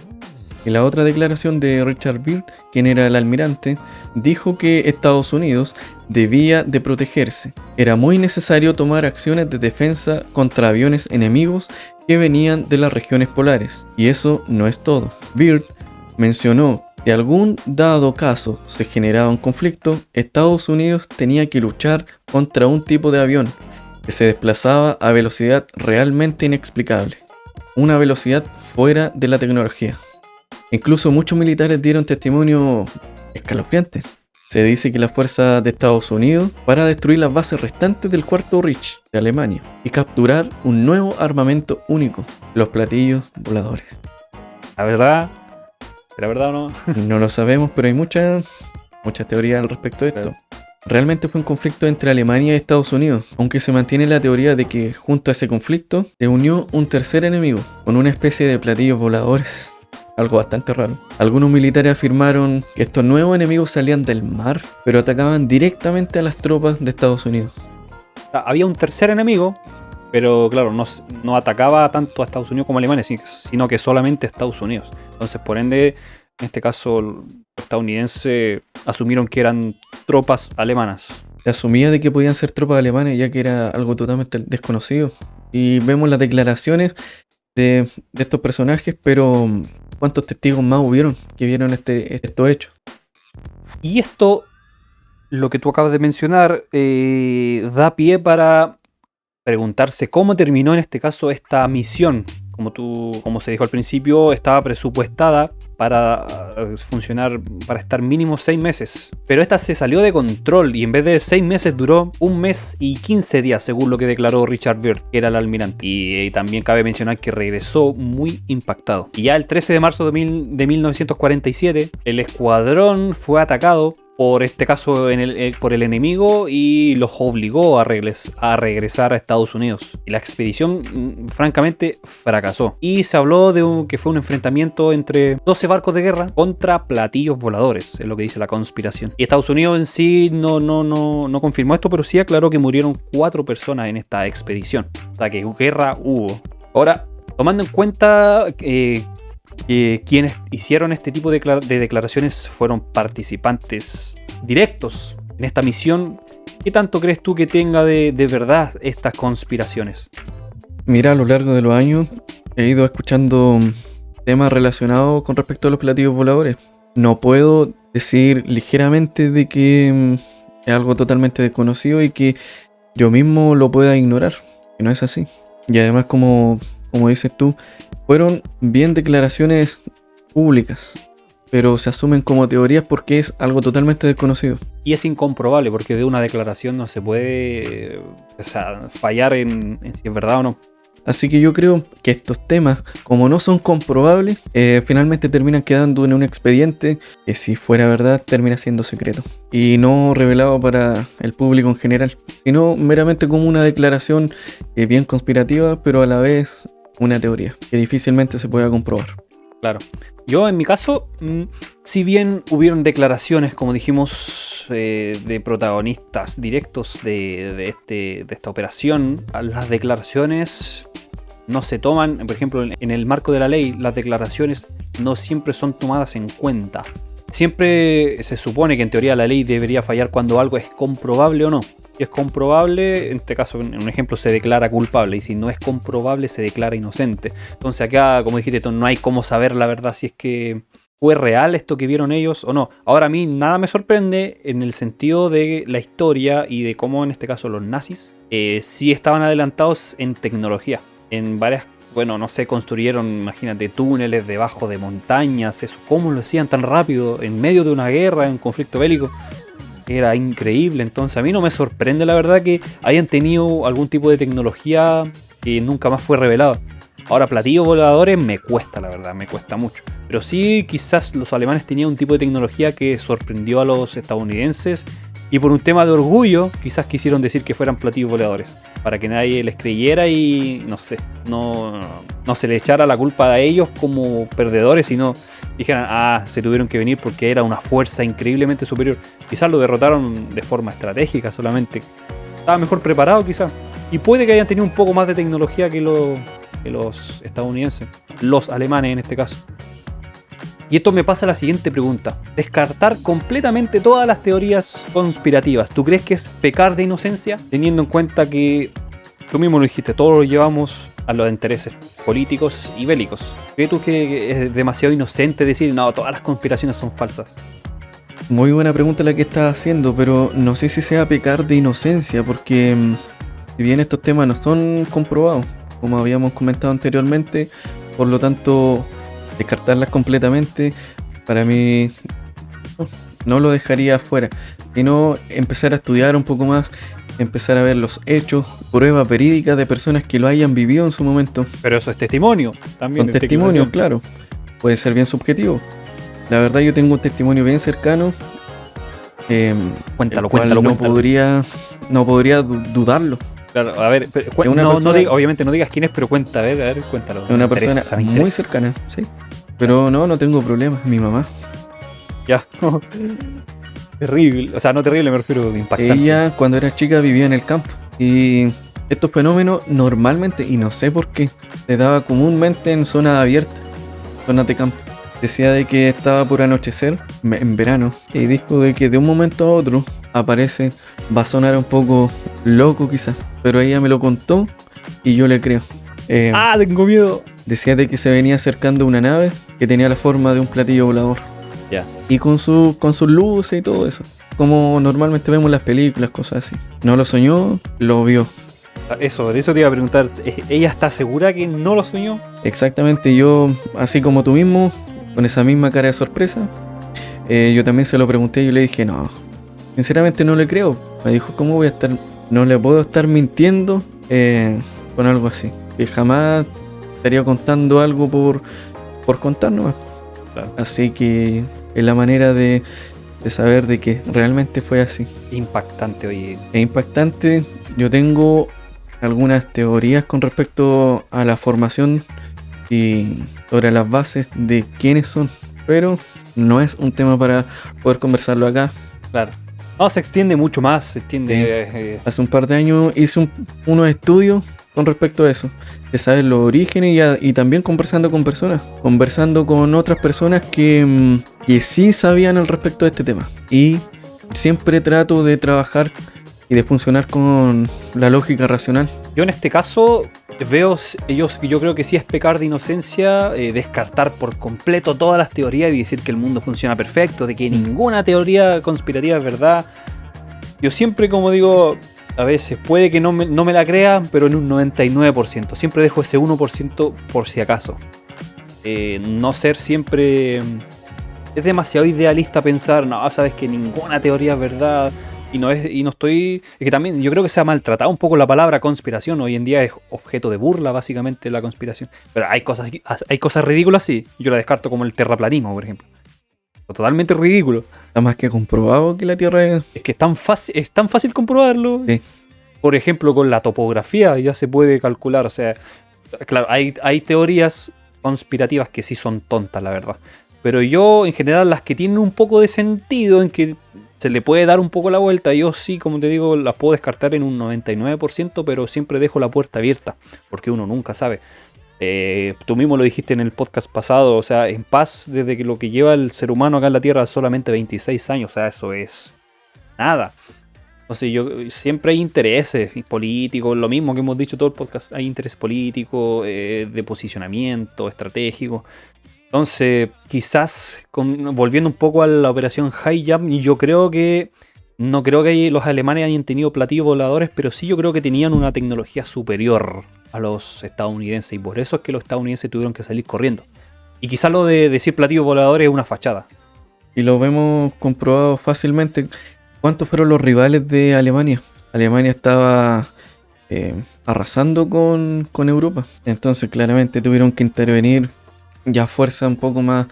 Y la otra declaración de Richard Byrd, quien era el almirante, dijo que Estados Unidos debía de protegerse. Era muy necesario tomar acciones de defensa contra aviones enemigos que venían de las regiones polares. Y eso no es todo. Byrd mencionó que algún dado caso se generaba un conflicto, Estados Unidos tenía que luchar contra un tipo de avión que se desplazaba a velocidad realmente inexplicable. Una velocidad fuera de la tecnología. Incluso muchos militares dieron testimonio escalofriantes. Se dice que las fuerzas de Estados Unidos para destruir las bases restantes del Cuarto Reich de Alemania y capturar un nuevo armamento único, los platillos voladores. La verdad, ¿será verdad o no? No lo sabemos, pero hay muchas teorías al respecto de esto. Realmente fue un conflicto entre Alemania y Estados Unidos, aunque se mantiene la teoría de que junto a ese conflicto se unió un tercer enemigo, con una especie de platillos voladores. Algo bastante raro. Algunos militares afirmaron que estos nuevos enemigos salían del mar, pero atacaban directamente a las tropas de Estados Unidos. Había un tercer enemigo, pero claro, no atacaba tanto a Estados Unidos como a Alemania, sino que solamente a Estados Unidos. Entonces, por ende, en este caso, los estadounidenses asumieron que eran tropas alemanas. Se asumía de que podían ser tropas alemanas, ya que era algo totalmente desconocido. Y vemos las declaraciones de estos personajes, pero ¿cuántos testigos más hubieron que vieron estos hechos? Y esto, lo que tú acabas de mencionar, da pie para preguntarse cómo terminó en este caso esta misión. Como se dijo al principio, estaba presupuestada para funcionar, para estar mínimo 6 meses. Pero esta se salió de control y en vez de 6 meses duró 1 mes y 15 días, según lo que declaró Richard Byrd, que era el almirante. Y también cabe mencionar que regresó muy impactado. Y ya el 13 de marzo de 1947, el escuadrón fue atacado por este caso por el enemigo y los obligó a regresar a Estados Unidos. Y la expedición, francamente, fracasó. Y se habló de que fue un enfrentamiento entre 12 barcos de guerra contra platillos voladores, es lo que dice la conspiración. Y Estados Unidos en sí no confirmó esto, pero sí aclaró que murieron 4 personas en esta expedición. O sea que guerra hubo. Ahora, tomando en cuenta quienes hicieron este tipo de declaraciones fueron participantes directos en esta misión, ¿qué tanto crees tú que tenga de verdad estas conspiraciones? Mira, a lo largo de los años he ido escuchando temas relacionados con respecto a los platillos voladores. No puedo decir ligeramente de que es algo totalmente desconocido y que yo mismo lo pueda ignorar, que no es así. Y además, como dices tú, fueron bien declaraciones públicas, pero se asumen como teorías porque es algo totalmente desconocido. Y es incomprobable porque de una declaración no se puede fallar en si es verdad o no. Así que yo creo que estos temas, como no son comprobables, finalmente terminan quedando en un expediente que, si fuera verdad, termina siendo secreto y no revelado para el público en general, sino meramente como una declaración bien conspirativa, pero a la vez una teoría que difícilmente se pueda comprobar. Claro. Yo, en mi caso, si bien hubieron declaraciones, como dijimos, de protagonistas directos de esta operación, las declaraciones no se toman, por ejemplo, en el marco de la ley, las declaraciones no siempre son tomadas en cuenta. Siempre se supone que en teoría la ley debería fallar cuando algo es comprobable o no. Si es comprobable, en este caso, en un ejemplo, se declara culpable, y si no es comprobable, se declara inocente. Entonces acá, como dijiste, no hay cómo saber la verdad si es que fue real esto que vieron ellos o no. Ahora, a mí nada me sorprende en el sentido de la historia y de cómo, en este caso, los nazis sí estaban adelantados en tecnología. En varias, construyeron, imagínate, túneles debajo de montañas, eso, cómo lo hacían tan rápido en medio de una guerra, en un conflicto bélico. Era increíble. Entonces a mí no me sorprende, la verdad, que hayan tenido algún tipo de tecnología que nunca más fue revelada. Ahora, platillos voladores me cuesta, la verdad, me cuesta mucho. Pero sí, quizás los alemanes tenían un tipo de tecnología que sorprendió a los estadounidenses, y por un tema de orgullo quizás quisieron decir que fueran platillos voladores, para que nadie les creyera y no se le echara la culpa a ellos como perdedores, sino dijeran, se tuvieron que venir porque era una fuerza increíblemente superior. Quizás lo derrotaron de forma estratégica solamente. Estaba mejor preparado quizás. Y puede que hayan tenido un poco más de tecnología que los estadounidenses. Los alemanes en este caso. Y esto me pasa a la siguiente pregunta. Descartar completamente todas las teorías conspirativas. ¿Tú crees que es pecar de inocencia? Teniendo en cuenta que, tú mismo lo dijiste, todos lo llevamos a los intereses políticos y bélicos. ¿Crees tú que es demasiado inocente decir, no, todas las conspiraciones son falsas? Muy buena pregunta la que estás haciendo, pero no sé si sea pecar de inocencia, porque si bien estos temas no son comprobados, como habíamos comentado anteriormente, por lo tanto, descartarlas completamente, para mí no lo dejaría afuera, sino empezar a estudiar un poco más, empezar a ver los hechos, pruebas verídicas de personas que lo hayan vivido en su momento. Pero eso es testimonio también. Son testimonios, claro. Puede ser bien subjetivo. La verdad yo tengo un testimonio bien cercano. Cuéntalo. No podría dudarlo. Claro, a ver, obviamente no digas quién es, pero cuenta, a ver, cuéntalo. Es una persona muy cercana, sí. Pero no tengo problemas, mi mamá. Ya. Terrible, o sea, no terrible, me refiero a impactante. Ella, cuando era chica, vivía en el campo. Y estos fenómenos normalmente, y no sé por qué, se daba comúnmente en zonas abiertas, zonas de campo. Decía de que estaba por anochecer, en verano, y dijo de que de un momento a otro aparece, va a sonar un poco loco quizás, pero ella me lo contó y yo le creo. Tengo miedo. Decía de que se venía acercando una nave que tenía la forma de un platillo volador. Ya. Y con sus luces y todo eso. Como normalmente vemos en las películas, cosas así. No lo soñó, lo vio. Eso, de eso te iba a preguntar. ¿Ella está segura que no lo soñó? Exactamente, yo, así como tú mismo, con esa misma cara de sorpresa, yo también se lo pregunté y yo le dije, no, sinceramente no le creo. Me dijo, ¿cómo voy a estar? No le puedo estar mintiendo con algo así. Que jamás estaría contando algo por contar nomás. Claro. Así que es la manera de saber de que realmente fue así. Impactante, oye. Es impactante. Yo tengo algunas teorías con respecto a la formación y sobre las bases de quiénes son, pero no es un tema para poder conversarlo acá. Claro. No, se extiende mucho más, se extiende. Hace un par de años hice unos estudios con respecto a eso, de saber los orígenes y también conversando con otras personas que sí sabían al respecto de este tema. Y siempre trato de trabajar y de funcionar con la lógica racional. Yo en este caso yo creo que sí es pecar de inocencia, descartar por completo todas las teorías y decir que el mundo funciona perfecto, de que ninguna teoría conspirativa es verdad. Yo siempre, como digo, a veces puede que no me la crean, pero en un 99%. Siempre dejo ese 1% por si acaso. No ser siempre... Es demasiado idealista pensar, no, sabes que ninguna teoría es verdad. Y no estoy... Es que también yo creo que se ha maltratado un poco la palabra conspiración. Hoy en día es objeto de burla, básicamente, la conspiración. Pero hay cosas ridículas, sí. Yo la descarto como el terraplanismo, por ejemplo. Totalmente ridículo. Está más que comprobado que la Tierra es... Es que es tan fácil comprobarlo. Sí. Por ejemplo, con la topografía ya se puede calcular. O sea, claro, hay teorías conspirativas que sí son tontas, la verdad. Pero yo, en general, las que tienen un poco de sentido, en que se le puede dar un poco la vuelta, yo sí, como te digo, las puedo descartar en un 99%, pero siempre dejo la puerta abierta, porque uno nunca sabe. Tú mismo lo dijiste en el podcast pasado, o sea, en paz, desde que lo que lleva el ser humano acá en la Tierra solamente 26 años, o sea, eso es nada. Entonces siempre hay intereses políticos, lo mismo que hemos dicho todo el podcast, hay interés político, de posicionamiento, estratégico. Entonces, quizás, volviendo un poco a la operación HiJump, no creo que los alemanes hayan tenido platillos voladores, pero sí yo creo que tenían una tecnología superior a los estadounidenses, y por eso es que los estadounidenses tuvieron que salir corriendo. Y quizás lo de decir platillos voladores es una fachada. Y lo vemos comprobado fácilmente. ¿Cuántos fueron los rivales de Alemania? Alemania estaba arrasando con Europa. Entonces claramente tuvieron que intervenir ya fuerza un poco más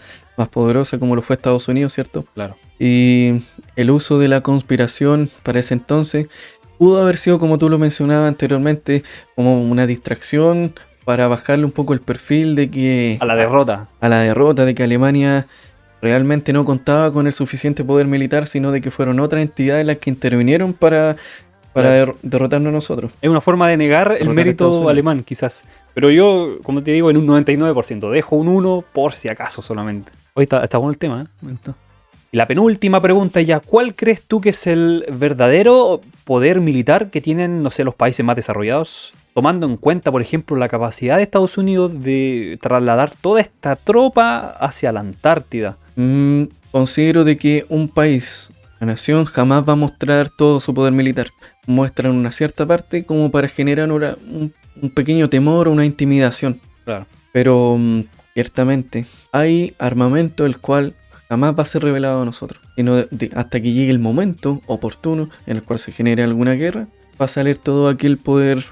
poderosa como lo fue Estados Unidos, ¿cierto? Claro. Y el uso de la conspiración para ese entonces pudo haber sido, como tú lo mencionabas anteriormente, como una distracción para bajarle un poco el perfil de que... A la derrota, de que Alemania realmente no contaba con el suficiente poder militar, sino de que fueron otras entidades las que intervinieron para derrotarnos a nosotros. Es una forma de negar el mérito alemán, quizás. Pero yo, como te digo, en un 99%. Dejo un 1 por si acaso solamente. Hoy está bueno el tema, ¿eh? Me gustó. Y la penúltima pregunta ya, ¿cuál crees tú que es el verdadero poder militar que tienen, no sé, los países más desarrollados? Tomando en cuenta, por ejemplo, la capacidad de Estados Unidos de trasladar toda esta tropa hacia la Antártida. Considero de que un país, una nación, jamás va a mostrar todo su poder militar. Muestran una cierta parte como para generar un pequeño temor o una intimidación. Claro. Pero ciertamente hay armamento el cual jamás va a ser revelado a nosotros, sino hasta que llegue el momento oportuno en el cual se genere alguna guerra, va a salir todo aquel poder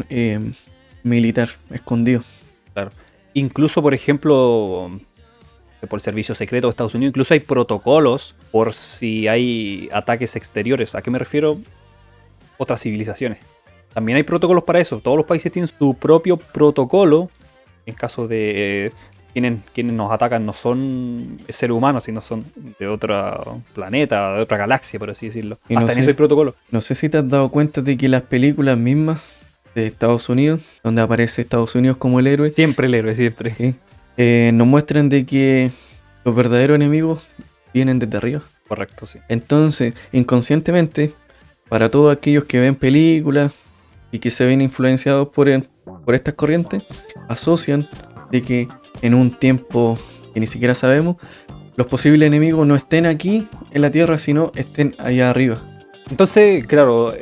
militar escondido. Claro. Incluso, por ejemplo, por el servicio secreto de Estados Unidos, incluso hay protocolos por si hay ataques exteriores. ¿A qué me refiero? Otras civilizaciones. También hay protocolos para eso. Todos los países tienen su propio protocolo en caso de quienes nos atacan no son seres humanos, sino son de otro planeta, de otra galaxia, por así decirlo. Y Hasta en eso hay protocolo. No sé si te has dado cuenta de que las películas mismas de Estados Unidos, donde aparece Estados Unidos como el héroe, Siempre el héroe, siempre. ¿sí? Nos muestran de que los verdaderos enemigos vienen desde arriba. Correcto, sí. Entonces, inconscientemente, para todos aquellos que ven películas y que se ven influenciados por estas corrientes, asocian de que en un tiempo que ni siquiera sabemos, los posibles enemigos no estén aquí en la Tierra, sino estén allá arriba. Entonces, claro,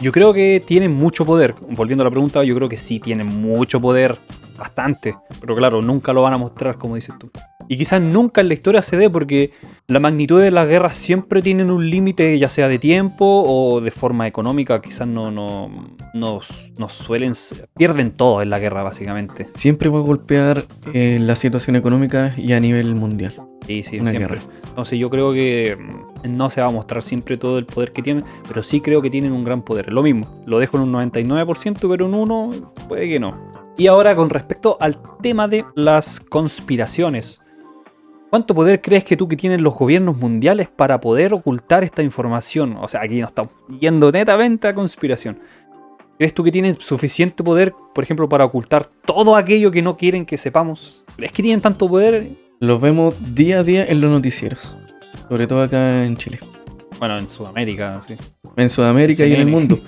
yo creo que tienen mucho poder. Volviendo a la pregunta, yo creo que sí tienen mucho poder, bastante. Pero claro, nunca lo van a mostrar, como dices tú. Y quizás nunca en la historia se dé porque la magnitud de las guerras siempre tienen un límite, ya sea de tiempo o de forma económica. Quizás no suelen... Pierden todo en la guerra, básicamente. Siempre va a golpear la situación económica y a nivel mundial. Sí, Una siempre. guerra. Entonces yo creo que no se va a mostrar siempre todo el poder que tienen, pero sí creo que tienen un gran poder. Lo mismo, lo dejo en un 99%, pero en 1 puede que no. Y ahora con respecto al tema de las conspiraciones. ¿Cuánto poder crees que tienen los gobiernos mundiales para poder ocultar esta información? O sea, aquí nos estamos yendo netamente a conspiración. ¿Crees tú que tienen suficiente poder, por ejemplo, para ocultar todo aquello que no quieren que sepamos? ¿Crees que tienen tanto poder? Los vemos día a día en los noticieros, sobre todo acá en Chile. Bueno, en Sudamérica, sí. En Sudamérica y en el CNN. mundo.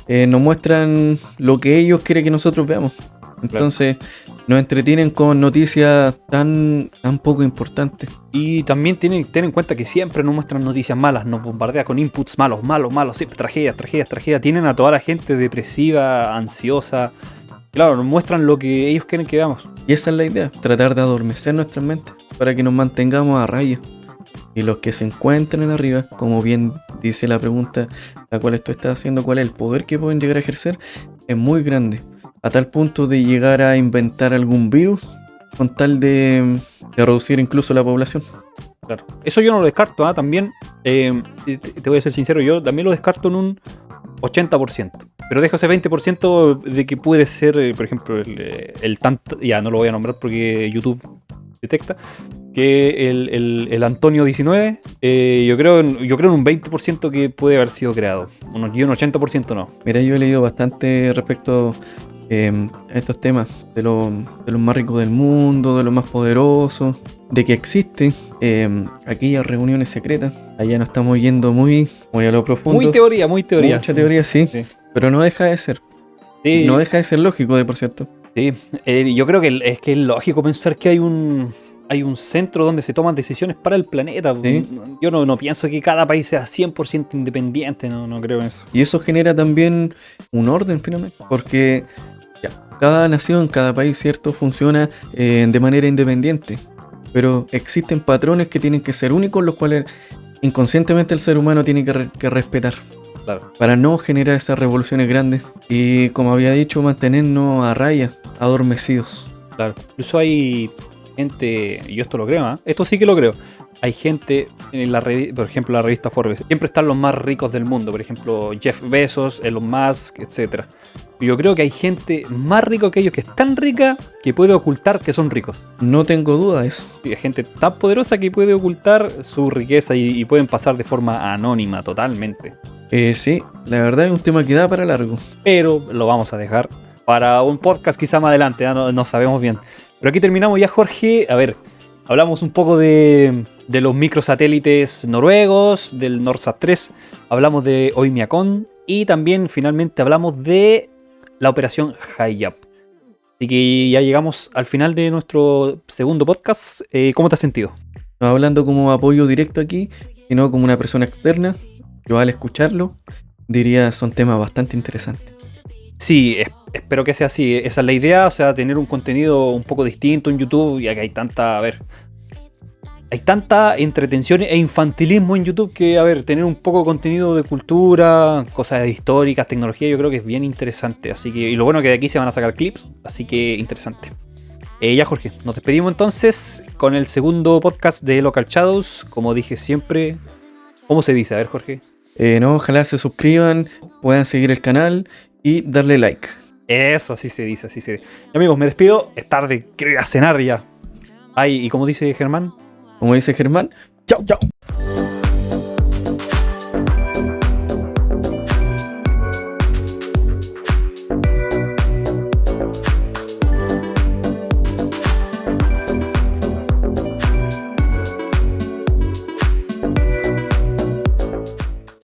Nos muestran lo que ellos quieren que nosotros veamos. Entonces nos entretienen con noticias tan poco importantes. Y también ten en cuenta que siempre nos muestran noticias malas, nos bombardea con inputs malos, siempre tragedias. Tienen a toda la gente depresiva, ansiosa. Claro, nos muestran lo que ellos quieren que veamos. Y esa es la idea, tratar de adormecer nuestras mentes para que nos mantengamos a raya. Y los que se encuentran arriba, como bien dice la pregunta la cual tú estás haciendo, cuál es el poder que pueden llegar a ejercer, es muy grande. A tal punto de llegar a inventar algún virus con tal de reducir incluso la población. Claro. Eso yo no lo descarto, también, te voy a ser sincero, yo también lo descarto en un 80%. Pero dejo ese 20% de que puede ser, por ejemplo, el tanto, ya no lo voy a nombrar porque YouTube detecta, que el Antonio 19, yo creo en un 20% que puede haber sido creado. Y un 80% no. Mira, yo he leído bastante respecto a estos temas de los más ricos del mundo, de los más poderosos, de que existen aquellas reuniones secretas. Allá nos estamos yendo muy a lo profundo. Muy teoría. Mucha sí. teoría, sí. Pero no deja de ser. Sí. No deja de ser lógico, por cierto. Sí, yo creo que es lógico pensar que hay un centro donde se toman decisiones para el planeta. Sí. Yo no pienso que cada país sea 100% independiente, no creo en eso. Y eso genera también un orden, finalmente. Porque cada nación, cada país, ¿cierto?, funciona de manera independiente. Pero existen patrones que tienen que ser únicos, los cuales inconscientemente el ser humano tiene que respetar. Claro. Para no generar esas revoluciones grandes. Y como había dicho, mantenernos a raya, adormecidos. Claro. Incluso hay gente, yo esto lo creo, esto sí que lo creo. Hay gente en por ejemplo, la revista Forbes. Siempre están los más ricos del mundo. Por ejemplo, Jeff Bezos, Elon Musk, etc. Yo creo que hay gente más rica que ellos que es tan rica que puede ocultar que son ricos. No tengo duda de eso. Y hay gente tan poderosa que puede ocultar su riqueza y pueden pasar de forma anónima totalmente. Sí, la verdad es un tema que da para largo. Pero lo vamos a dejar para un podcast quizá más adelante, no sabemos bien. Pero aquí terminamos ya, Jorge. A ver, hablamos un poco de los microsatélites noruegos, del Norsat 3, hablamos de Oymyakon y también finalmente hablamos de la operación HIJAP. Así que ya llegamos al final de nuestro segundo podcast. ¿Cómo te has sentido? No hablando como apoyo directo aquí, sino como una persona externa. Yo al escucharlo diría son temas bastante interesantes. Sí, espero que sea así. Esa es la idea, o sea, tener un contenido un poco distinto en YouTube, ya que hay tanta entretención e infantilismo en YouTube que, a ver, tener un poco de contenido de cultura, cosas históricas, tecnología, yo creo que es bien interesante. Así que, y lo bueno que de aquí se van a sacar clips, así que interesante. Ya, Jorge, nos despedimos entonces con el segundo podcast de Local Shadows. Como dije siempre, ¿cómo se dice? A ver, Jorge. No, ojalá se suscriban, puedan seguir el canal y darle like. Eso, así se dice, así se dice. Y amigos, me despido, es tarde, quiero ir a cenar ya. Ay, y como dice Germán. Como dice Germán, chao, chao.